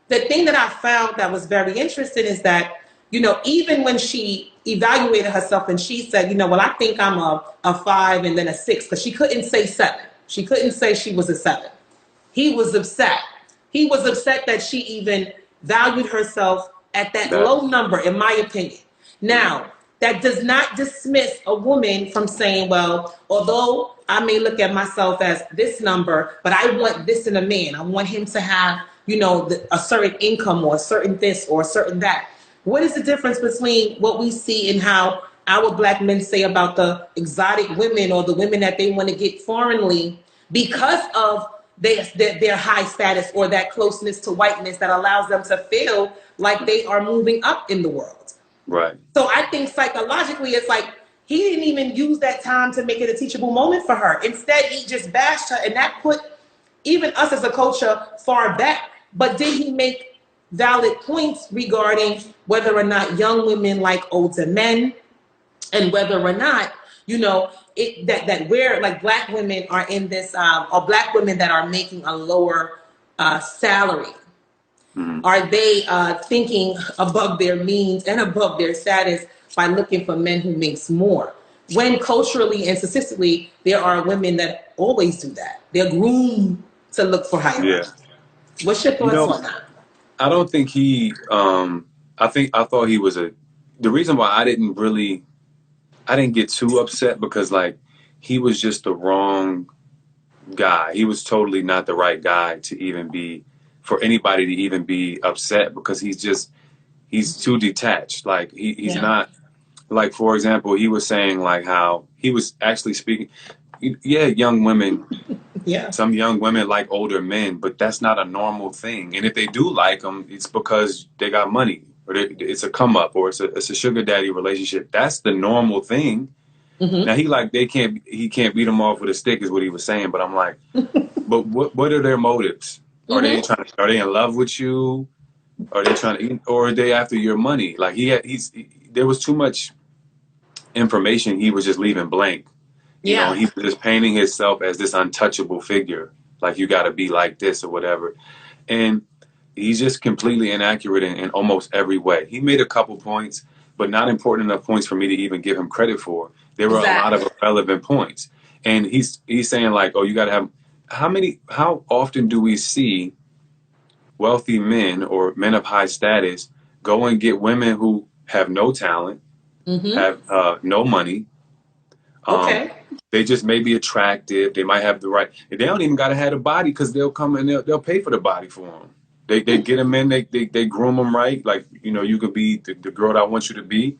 the thing that I found that was very interesting is that even when she evaluated herself and she said, well, I think I'm a 5 and then a 6, because she couldn't say 7. She couldn't say she was a 7. He was upset. He was upset that she even valued herself at that low number, in my opinion. Now, that does not dismiss a woman from saying, well, although I may look at myself as this number, but I want this in a man. I want him to have, a certain income or a certain this or a certain that. What is the difference between what we see and how our Black men say about the exotic women or the women that they want to get foreignly because of their high status or that closeness to whiteness that allows them to feel like they are moving up in the world? Right. So I think psychologically, it's like he didn't even use that time to make it a teachable moment for her. Instead, he just bashed her, and that put even us as a culture far back. But did he make valid points regarding whether or not young women like older men, and whether or not, that we're like Black women are in this, or Black women that are making a lower salary? Are they thinking above their means and above their status by looking for men who makes more? When culturally and statistically, there are women that always do that. They're groomed to look for higher. Yeah. What's your thoughts on that? I don't think he. I thought he was the reason why I didn't get too upset, because like he was just the wrong guy. He was totally not the right guy to even be, for anybody to even be upset, because he's too detached. Like he's not, like, for example, he was saying like how he was actually speaking. Yeah, young women. Yeah. Some young women like older men, but that's not a normal thing. And if they do like them, it's because they got money, or it's a come up, or it's a sugar daddy relationship. That's the normal thing. Mm-hmm. Now he can't beat them off with a stick, is what he was saying. But I'm like, but what are their motives? Are they in love with you? Are they trying to, or are they after your money? Like there was too much information he was just leaving blank. You know, he was just painting himself as this untouchable figure. Like, you got to be like this or whatever. And he's just completely inaccurate in almost every way. He made a couple points, but not important enough points for me to even give him credit for. There were a lot of Exactly. irrelevant points. And he's saying like, oh, you got to have, how often do we see wealthy men or men of high status go and get women who have no talent, have no money, Okay. they just may be attractive. They might have the right. They don't even gotta have a body because they'll come and they'll pay for the body for them. They get them in. They groom them right. Like you could be the girl that I want you to be.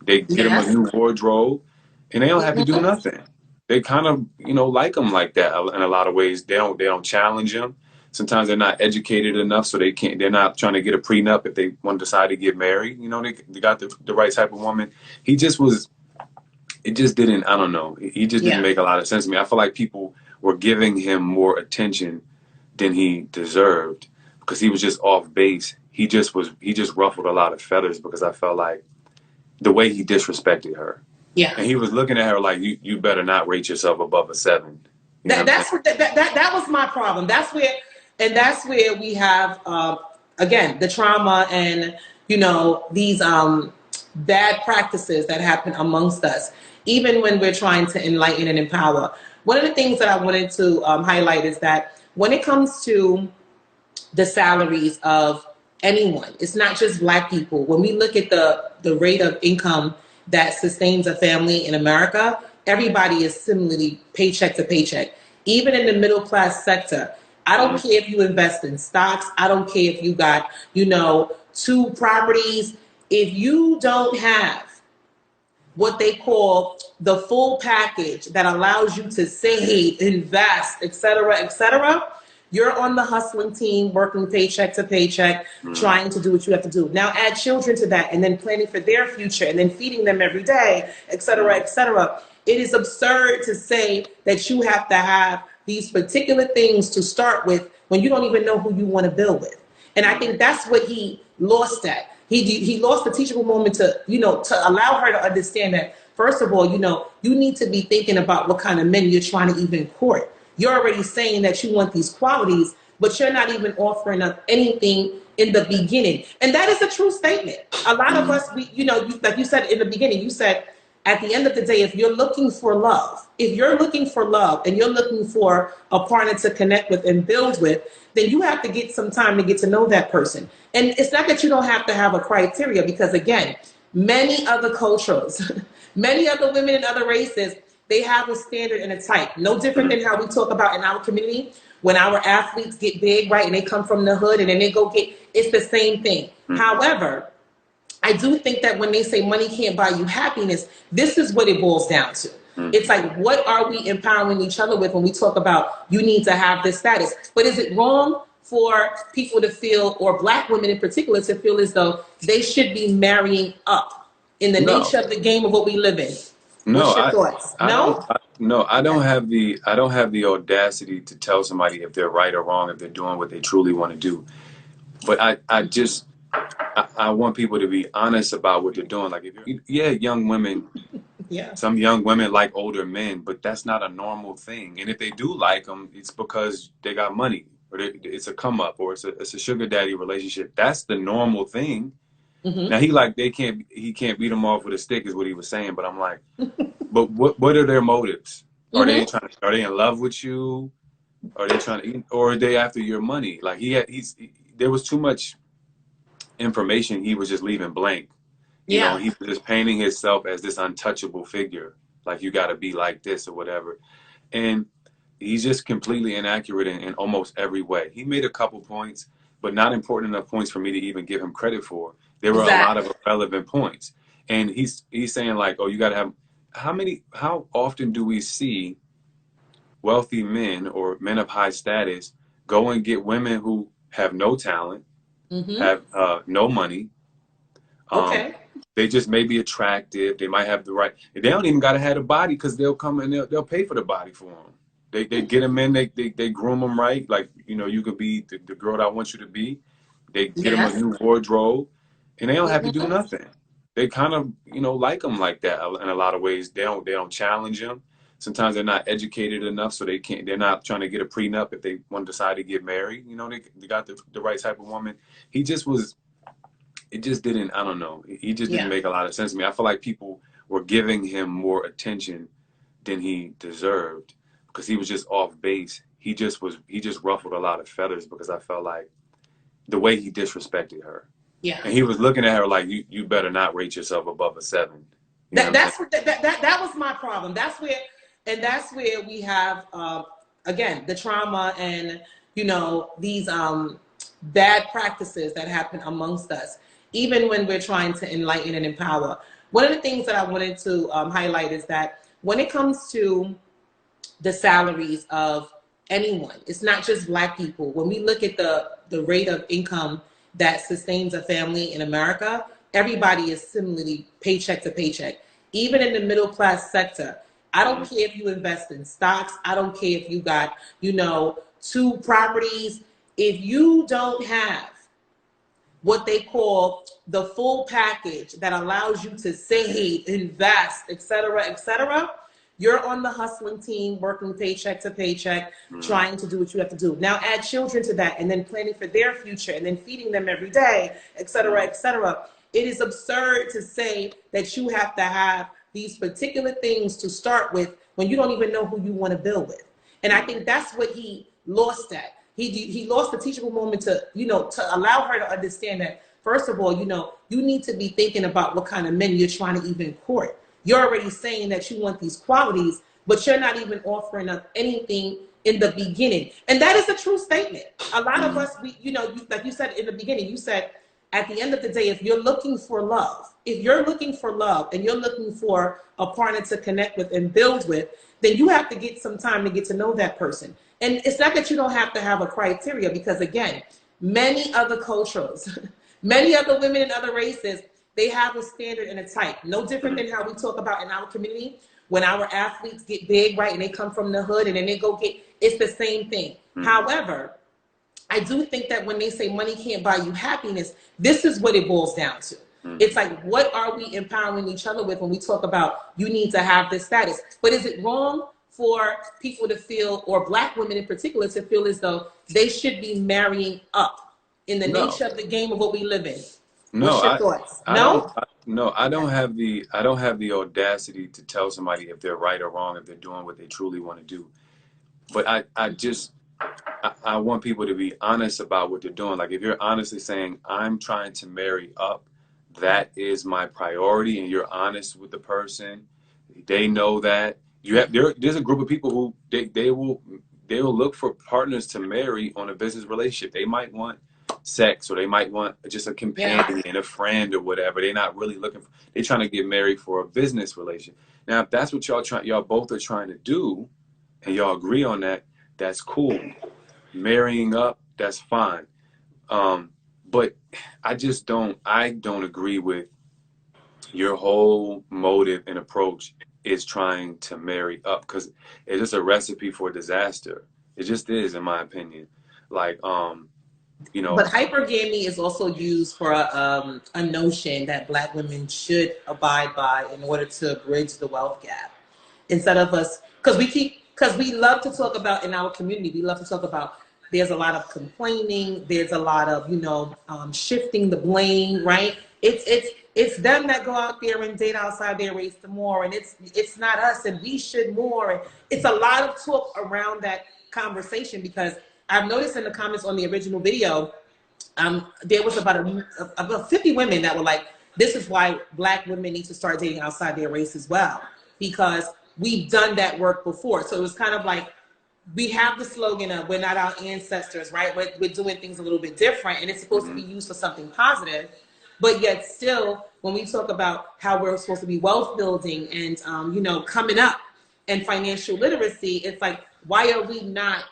They get them a Yes. new wardrobe, and they don't have to do Mhm. nothing. They kind of like them like that in a lot of ways. They don't challenge them. Sometimes they're not educated enough, so they can't. They're not trying to get a prenup if they want to decide to get married. They got the right type of woman. He just was. It just didn't, I don't know. He just didn't Yeah. make a lot of sense to me. I feel like people were giving him more attention than he deserved because he was just off base. He just ruffled a lot of feathers because I felt like the way he disrespected her. Yeah. And he was looking at her like, you better not rate yourself above a 7. You know That's what that was my problem. That's where we have again the trauma and these bad practices that happen amongst us, even when we're trying to enlighten and empower. One of the things that I wanted to highlight is that when it comes to the salaries of anyone, it's not just Black people. When we look at the rate of income that sustains a family in America, everybody is similarly paycheck to paycheck. Even in the middle class sector, I don't care if you invest in stocks. I don't care if you got, 2 properties. If you don't have what they call the full package that allows you to save, invest, et cetera, you're on the hustling team, working paycheck to paycheck, trying to do what you have to do. Now add children to that and then planning for their future and then feeding them every day, et cetera, et cetera. It is absurd to say that you have to have these particular things to start with when you don't even know who you want to build with. And I think that's what he lost at. He lost the teachable moment to allow her to understand that, first of all, you need to be thinking about what kind of men you're trying to even court. You're already saying that you want these qualities, but you're not even offering up anything in the beginning. And that is a true statement. A lot of us, like you said in the beginning, you said, at the end of the day, if you're looking for love and you're looking for a partner to connect with and build with, then you have to get some time to get to know that person. And it's not that you don't have to have a criteria, because again, many other cultures, many other women in other races, they have a standard and a type. No different than how we talk about in our community when our athletes get big, right? And they come from the hood and then they go it's the same thing. However, I do think that when they say money can't buy you happiness, this is what it boils down to. It's like, what are we empowering each other with when we talk about you need to have this status? But is it wrong for people to feel, or Black women in particular, to feel as though they should be marrying up in the nature of the game of what we live in? What's your thoughts? I don't have the audacity to tell somebody if they're right or wrong, if they're doing what they truly want to do. But I want people to be honest about what they're doing. Like, young women, some young women like older men, but that's not a normal thing. And if they do like them, it's because they got money, or it's a come up, or it's a sugar daddy relationship. That's the normal thing. Now he can't beat them off with a stick is what he was saying. But I'm like, but what are their motives? Are they in love with you? Are they trying to, or are they after your money? Like there was too much information he was just leaving blank. He was just painting himself as this untouchable figure, like you got to be like this or whatever. And he's just completely inaccurate in almost every way. He made a couple points, but not important enough points for me to even give him credit for. There were a lot of irrelevant points. And he's saying like, oh, you got to have, how often do we see wealthy men or men of high status go and get women who have no talent, have no money. They just may be attractive. They might have the right. They don't even got to have a body because they'll come and they'll pay for the body for them. They get them in. They groom them right. Like, you could be the girl that I want you to be. They get them a new wardrobe, and they don't have to do nothing. They kind of like them like that in a lot of ways. They don't challenge them. sometimes they're not educated enough, so they're not trying to get a prenup if they want to decide to get married. You know, they got the right type of woman. It just didn't, I don't know. He just didn't make a lot of sense to me. I feel like people were giving him more attention than he deserved because he was just off base. He just ruffled a lot of feathers because I felt like the way he disrespected her. Yeah. And he was looking at her like, you better not rate yourself above a 7. That was my problem. That's where we have, again, the trauma and, you know, these bad practices that happen amongst us, even when we're trying to enlighten and empower. One of the things that I wanted to highlight is that when it comes to the salaries of anyone, it's not just Black people. When we look at the rate of income that sustains a family in America, everybody is similarly paycheck to paycheck. Even in the middle class sector, I don't care if you invest in stocks. I don't care if you got, you know, 2 properties. If you don't have what they call the full package that allows you to save, invest, etc., you're on the hustling team, working paycheck to paycheck, trying to do what you have to do. Now add children to that and then planning for their future and then feeding them every day, etc., etc. It is absurd to say that you have to have these particular things to start with when you don't even know who you want to build with. And I think that's what he lost at. He lost the teachable moment to, you know, to allow her to understand that, first of all, you know, you need to be thinking about what kind of men you're trying to even court. You're already saying that you want these qualities, but you're not even offering up anything in the beginning. And that is a true statement. A lot of us, like you said in the beginning, you said, at the end of the day, if you're looking for love and you're looking for a partner to connect with and build with, then you have to get some time to get to know that person. And it's not that you don't have to have a criteria, because again, many other cultures, many other women in other races, they have a standard and a type. No different than how we talk about in our community when our athletes get big, right? And they come from the hood and then they go get, it's the same thing. However, I do think that when they say money can't buy you happiness, this is what it boils down to. It's like, what are we empowering each other with when we talk about you need to have this status? But is it wrong for people to feel, or Black women in particular, to feel as though they should be marrying up in the nature of the game of what we live in? What's your thoughts? I don't have the audacity to tell somebody if they're right or wrong, if they're doing what they truly want to do. But I want people to be honest about what they're doing. Like, if you're honestly saying, I'm trying to marry up, that is my priority, and you're honest with the person, they know that. There's a group of people who they will look for partners to marry on a business relationship. They might want sex, or they might want just a companion and a friend or whatever. They're not really looking for, they're trying to get married for a business relationship. Now, if that's what y'all both are trying to do, and y'all agree on that, that's cool. Marrying up, that's fine. But I don't agree with your whole motive and approach is trying to marry up, because it's just a recipe for disaster. It just is, in my opinion. Like, you know. But hypergamy is also used for a notion that Black women should abide by in order to bridge the wealth gap. Instead of us, because we love to talk about, in our community, we love to talk about, there's a lot of complaining, there's a lot of, shifting the blame, right? It's them that go out there and date outside their race more, and it's not us, and we should more. And it's a lot of talk around that conversation, because I've noticed in the comments on the original video, there was about 50 women that were like, this is why Black women need to start dating outside their race as well, because we've done that work before. So it was kind of like, we have the slogan of, we're not our ancestors, right? We're doing things a little bit different, and it's supposed to be used for something positive. But yet still, when we talk about how we're supposed to be wealth building and, coming up and financial literacy, it's like, why are we not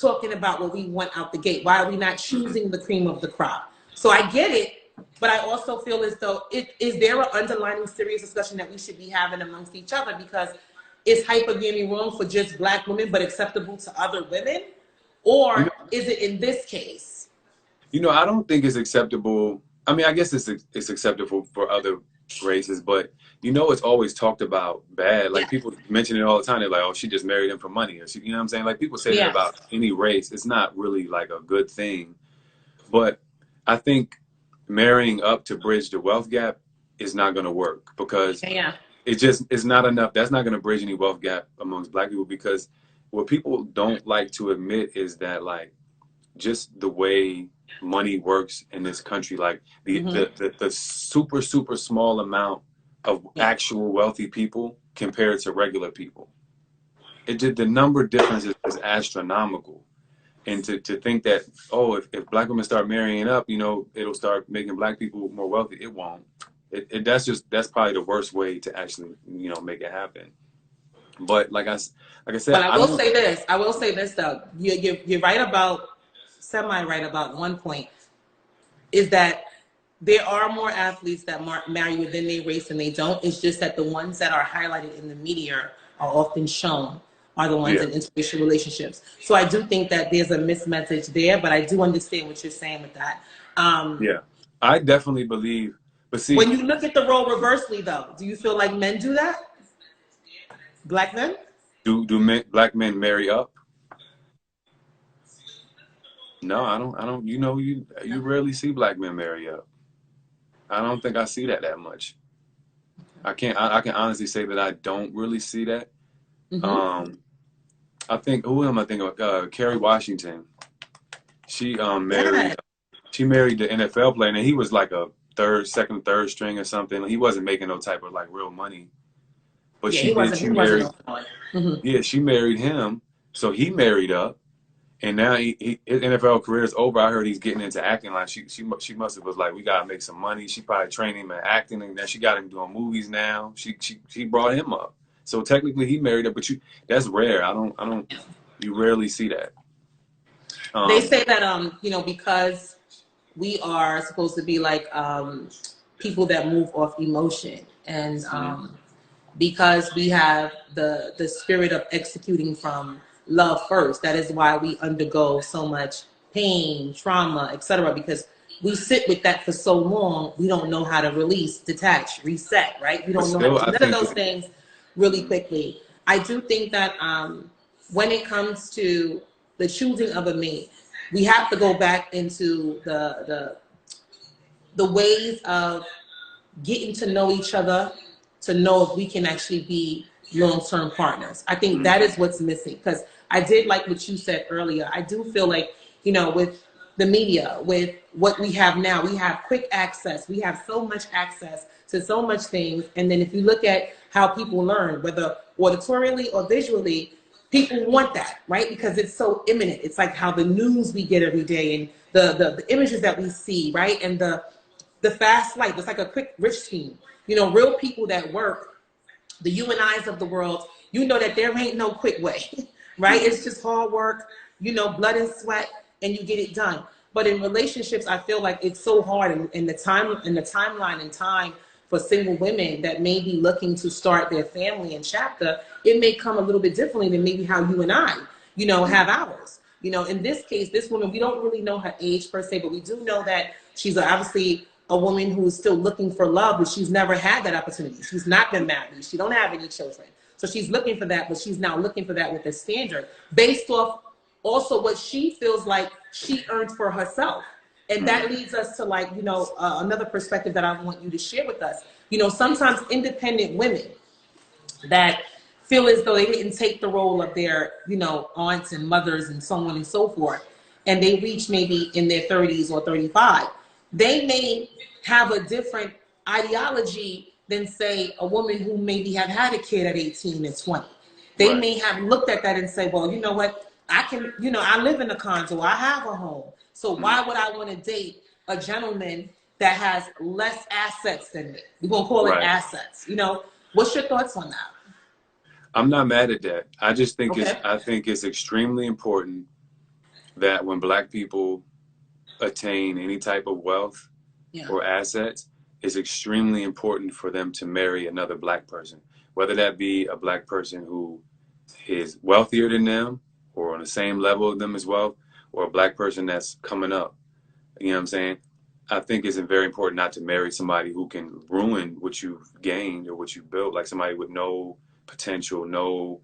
talking about what we want out the gate? Why are we not choosing the cream of the crop? So I get it, but I also feel as though, is there an underlying serious discussion that we should be having amongst each other? Because is hypergamy wrong for just Black women but acceptable to other women? Or is it in this case? I don't think it's acceptable I mean, I guess it's acceptable for other races, but you know, it's always talked about bad. Like people mention it all the time. They're like, "Oh, she just married him for money," or she, you know what I'm saying? Like people say that about any race. It's not really like a good thing. But I think marrying up to bridge the wealth gap is not going to work because it's not enough. That's not going to bridge any wealth gap amongst Black people, because what people don't like to admit is that, like, just the way money works in this country, like the super small amount of actual wealthy people compared to regular people, it did, the number difference is astronomical. And to think that, oh, if Black women start marrying up, you know, it'll start making Black people more wealthy, it won't. That's probably the worst way to actually, you know, make it happen. But like I said, but I will say this though, you're right about, semi-right about one point, is that there are more athletes that marry within their race than they don't. It's just that the ones that are highlighted in the media are often shown are the ones in interracial relationships. So I do think that there's a mismessage there, but I do understand what you're saying with that. I definitely believe, but see, when you look at the role reversely though, do you feel like men do that? Black men? Do Black men marry up? No, I don't. You know, you rarely see Black men marry up. I don't think I see that much. I can honestly say that I don't really see that. I think, who am I thinking of? Kerry Washington. She married the NFL player, and he was like a second, third string or something. He wasn't making no type of like real money, but she married. Yeah, she married him, so he married up. And now his NFL career is over. I heard he's getting into acting. Like she must have was like, we gotta make some money. She probably trained him in acting, and then she got him doing movies now. She brought him up. So technically he married her, but that's rare. I don't. You rarely see that. They say that you know, because we are supposed to be like people that move off emotion, and because we have the spirit of executing from love first. That is why we undergo so much pain, trauma, etc. Because we sit with that for so long, we don't know how to release, detach, reset, right? We don't know how to do none of those things really quickly. I do think that when it comes to the choosing of a mate, we have to go back into the ways of getting to know each other, to know if we can actually be long-term partners. I think that is what's missing, because I did like what you said earlier. I do feel like, you know, with the media, with what we have now, we have quick access. We have so much access to so much things. And then if you look at how people learn, whether auditorially or visually, people want that, right? Because it's so imminent. It's like how the news we get every day, and the images that we see, right? And the fast life, it's like a quick rich scheme. You know, real people that work, the you and I's of the world, you know that there ain't no quick way, right? It's just hard work, you know, blood and sweat, and you get it done. But in relationships, I feel like it's so hard in the timeline and time for single women that may be looking to start their family and chapter. It may come a little bit differently than maybe how you and I, you know, have ours. You know, in this case, this woman, we don't really know her age per se, but we do know that she's obviously a woman who is still looking for love, but she's never had that opportunity. She's not been married. She don't have any children. So she's looking for that, but she's now looking for that with a standard based off also what she feels like she earned for herself. And that leads us to, like, you know, another perspective that I want you to share with us. You know, sometimes independent women that feel as though they didn't take the role of their, you know, aunts and mothers and so on and so forth, and they reach maybe in their 30s or 35, they may have a different ideology than, say, a woman who maybe have had a kid at 18 and 20. They may have looked at that and say, well, you know what, I can, you know, I live in a condo, I have a home. So why would I want to date a gentleman that has less assets than me? We're going to call it assets. You know, what's your thoughts on that? I'm not mad at that. I just think I think it's extremely important that when Black people attain any type of wealth or assets, it's extremely important for them to marry another Black person, whether that be a Black person who is wealthier than them or on the same level of them as well, or a Black person that's coming up. You know what I'm saying? I think it's very important not to marry somebody who can ruin what you've gained or what you built. Like somebody with no potential, no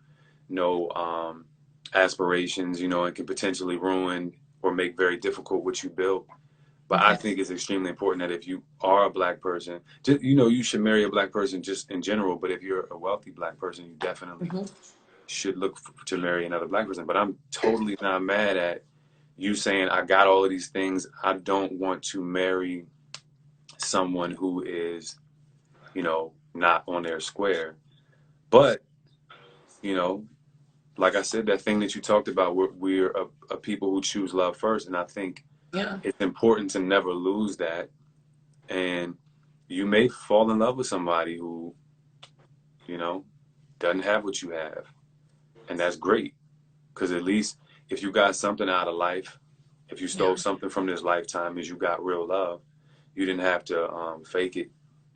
aspirations, you know, and can potentially ruin or make very difficult what you built. But I think it's extremely important that if you are a Black person, just, you know, you should marry a Black person just in general. But if you're a wealthy Black person, you definitely should look to marry another Black person. But I'm totally not mad at you saying, I got all of these things. I don't want to marry someone who is, you know, not on their square. But, you know, like I said, that thing that you talked about, we're a people who choose love first. And I think it's important to never lose that. And you may fall in love with somebody who, you know, doesn't have what you have. And that's great. Because at least if you got something out of life, if you stole something from this lifetime, is you got real love. You didn't have to fake it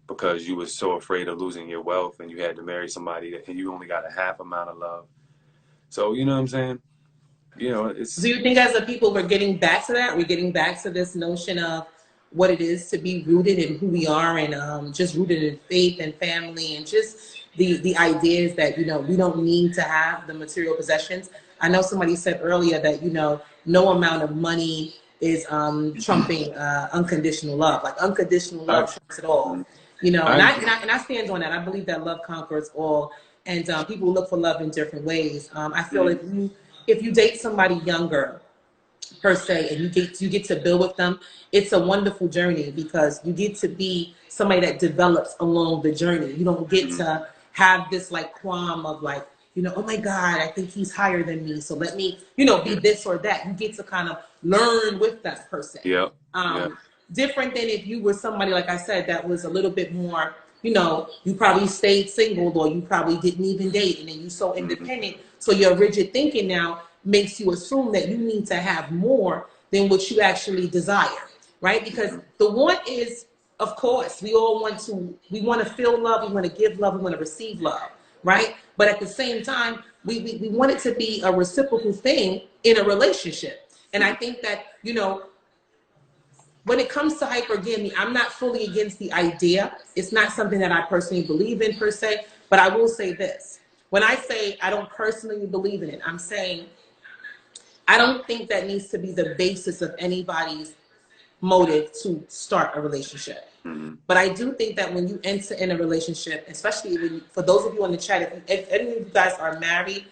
because you were so afraid of losing your wealth and you had to marry somebody and you only got a half amount of love. So, you know what I'm saying? You know, it's... Do you think as a people we're getting back to that? We're getting back to this notion of what it is to be rooted in who we are and just rooted in faith and family and just the ideas that, you know, we don't need to have the material possessions. I know somebody said earlier that, you know, no amount of money is trumping unconditional love. Like unconditional love trumps it all. You know, and I stand on that. I believe that love conquers all, and people look for love in different ways. I feel if you date somebody younger, per se, and you get to build with them, it's a wonderful journey because you get to be somebody that develops along the journey. You don't get to have this like qualm of like, you know, oh my God, I think he's higher than me, so let me, you know, be this or that. You get to kind of learn with that person. Different than if you were somebody, like I said, that was a little bit more, you know, you probably stayed single or you probably didn't even date, and then you're so independent. So your rigid thinking now makes you assume that you need to have more than what you actually desire, right? Because the want is, of course, we want to feel love, we want to give love, we want to receive love, right? But at the same time, we want it to be a reciprocal thing in a relationship. And I think that, you know, when it comes to hypergamy, I'm not fully against the idea. It's not something that I personally believe in per se, but I will say this. When I say I don't personally believe in it, I'm saying I don't think that needs to be the basis of anybody's motive to start a relationship. But I do think that when you enter in a relationship, especially for those of you on the chat, if any of you guys are married,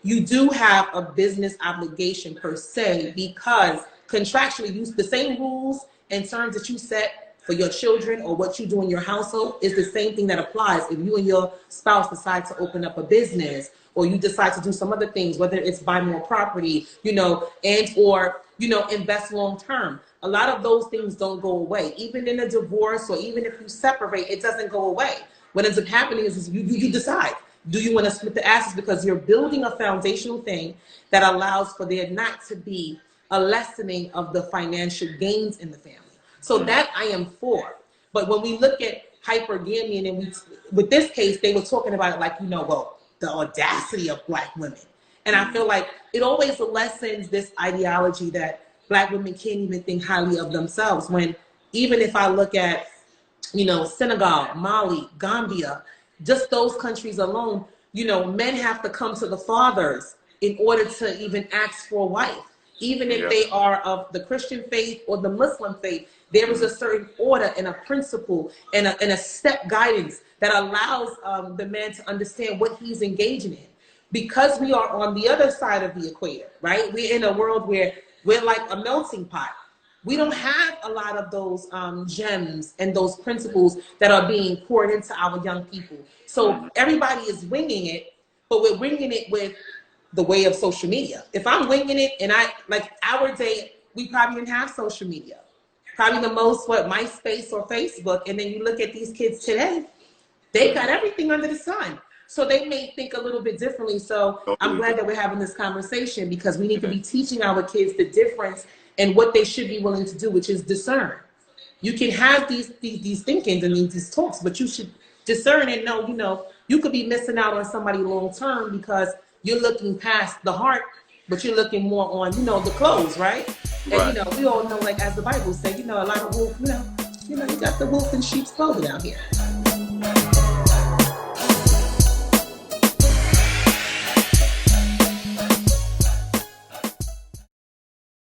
you do have a business obligation per se, because contractually, the same rules and terms that you set for your children or what you do in your household is the same thing that applies if you and your spouse decide to open up a business or you decide to do some other things, whether it's buy more property, you know, and or, you know, invest long term. A lot of those things don't go away. Even in a divorce or even if you separate, it doesn't go away. What ends up happening is you decide. Do you want to split the assets? Because you're building a foundational thing that allows for there not to be a lessening of the financial gains in the family. So that I am for. But when we look at hypergamy, and with this case, they were talking about it like, you know, well, the audacity of Black women. And I feel like it always lessens this ideology that Black women can't even think highly of themselves. When even if I look at, you know, Senegal, Mali, Gambia, just those countries alone, you know, men have to come to the fathers in order to even ask for a wife. Even if they are of the Christian faith or the Muslim faith, there is a certain order and a principle and a step guidance that allows the man to understand what he's engaging in. Because we are on the other side of the equator, right? We're in a world where we're like a melting pot. We don't have a lot of those gems and those principles that are being poured into our young people. So everybody is winging it, but we're winging it with the way of social media. If I'm winging it and like our day, we probably didn't have social media. Probably the most, MySpace or Facebook. And then you look at these kids today, they got everything under the sun. So they may think a little bit differently. So I'm glad that we're having this conversation because we need to be teaching our kids the difference and what they should be willing to do, which is discern. You can have these thinkings and these talks, but you should discern and know, you know, you could be missing out on somebody long term because you're looking past the heart, but you're looking more on, you know, the clothes, right? And we all know, as the Bible said, a lot of wolf, you got the wolf in sheep's clothing out here.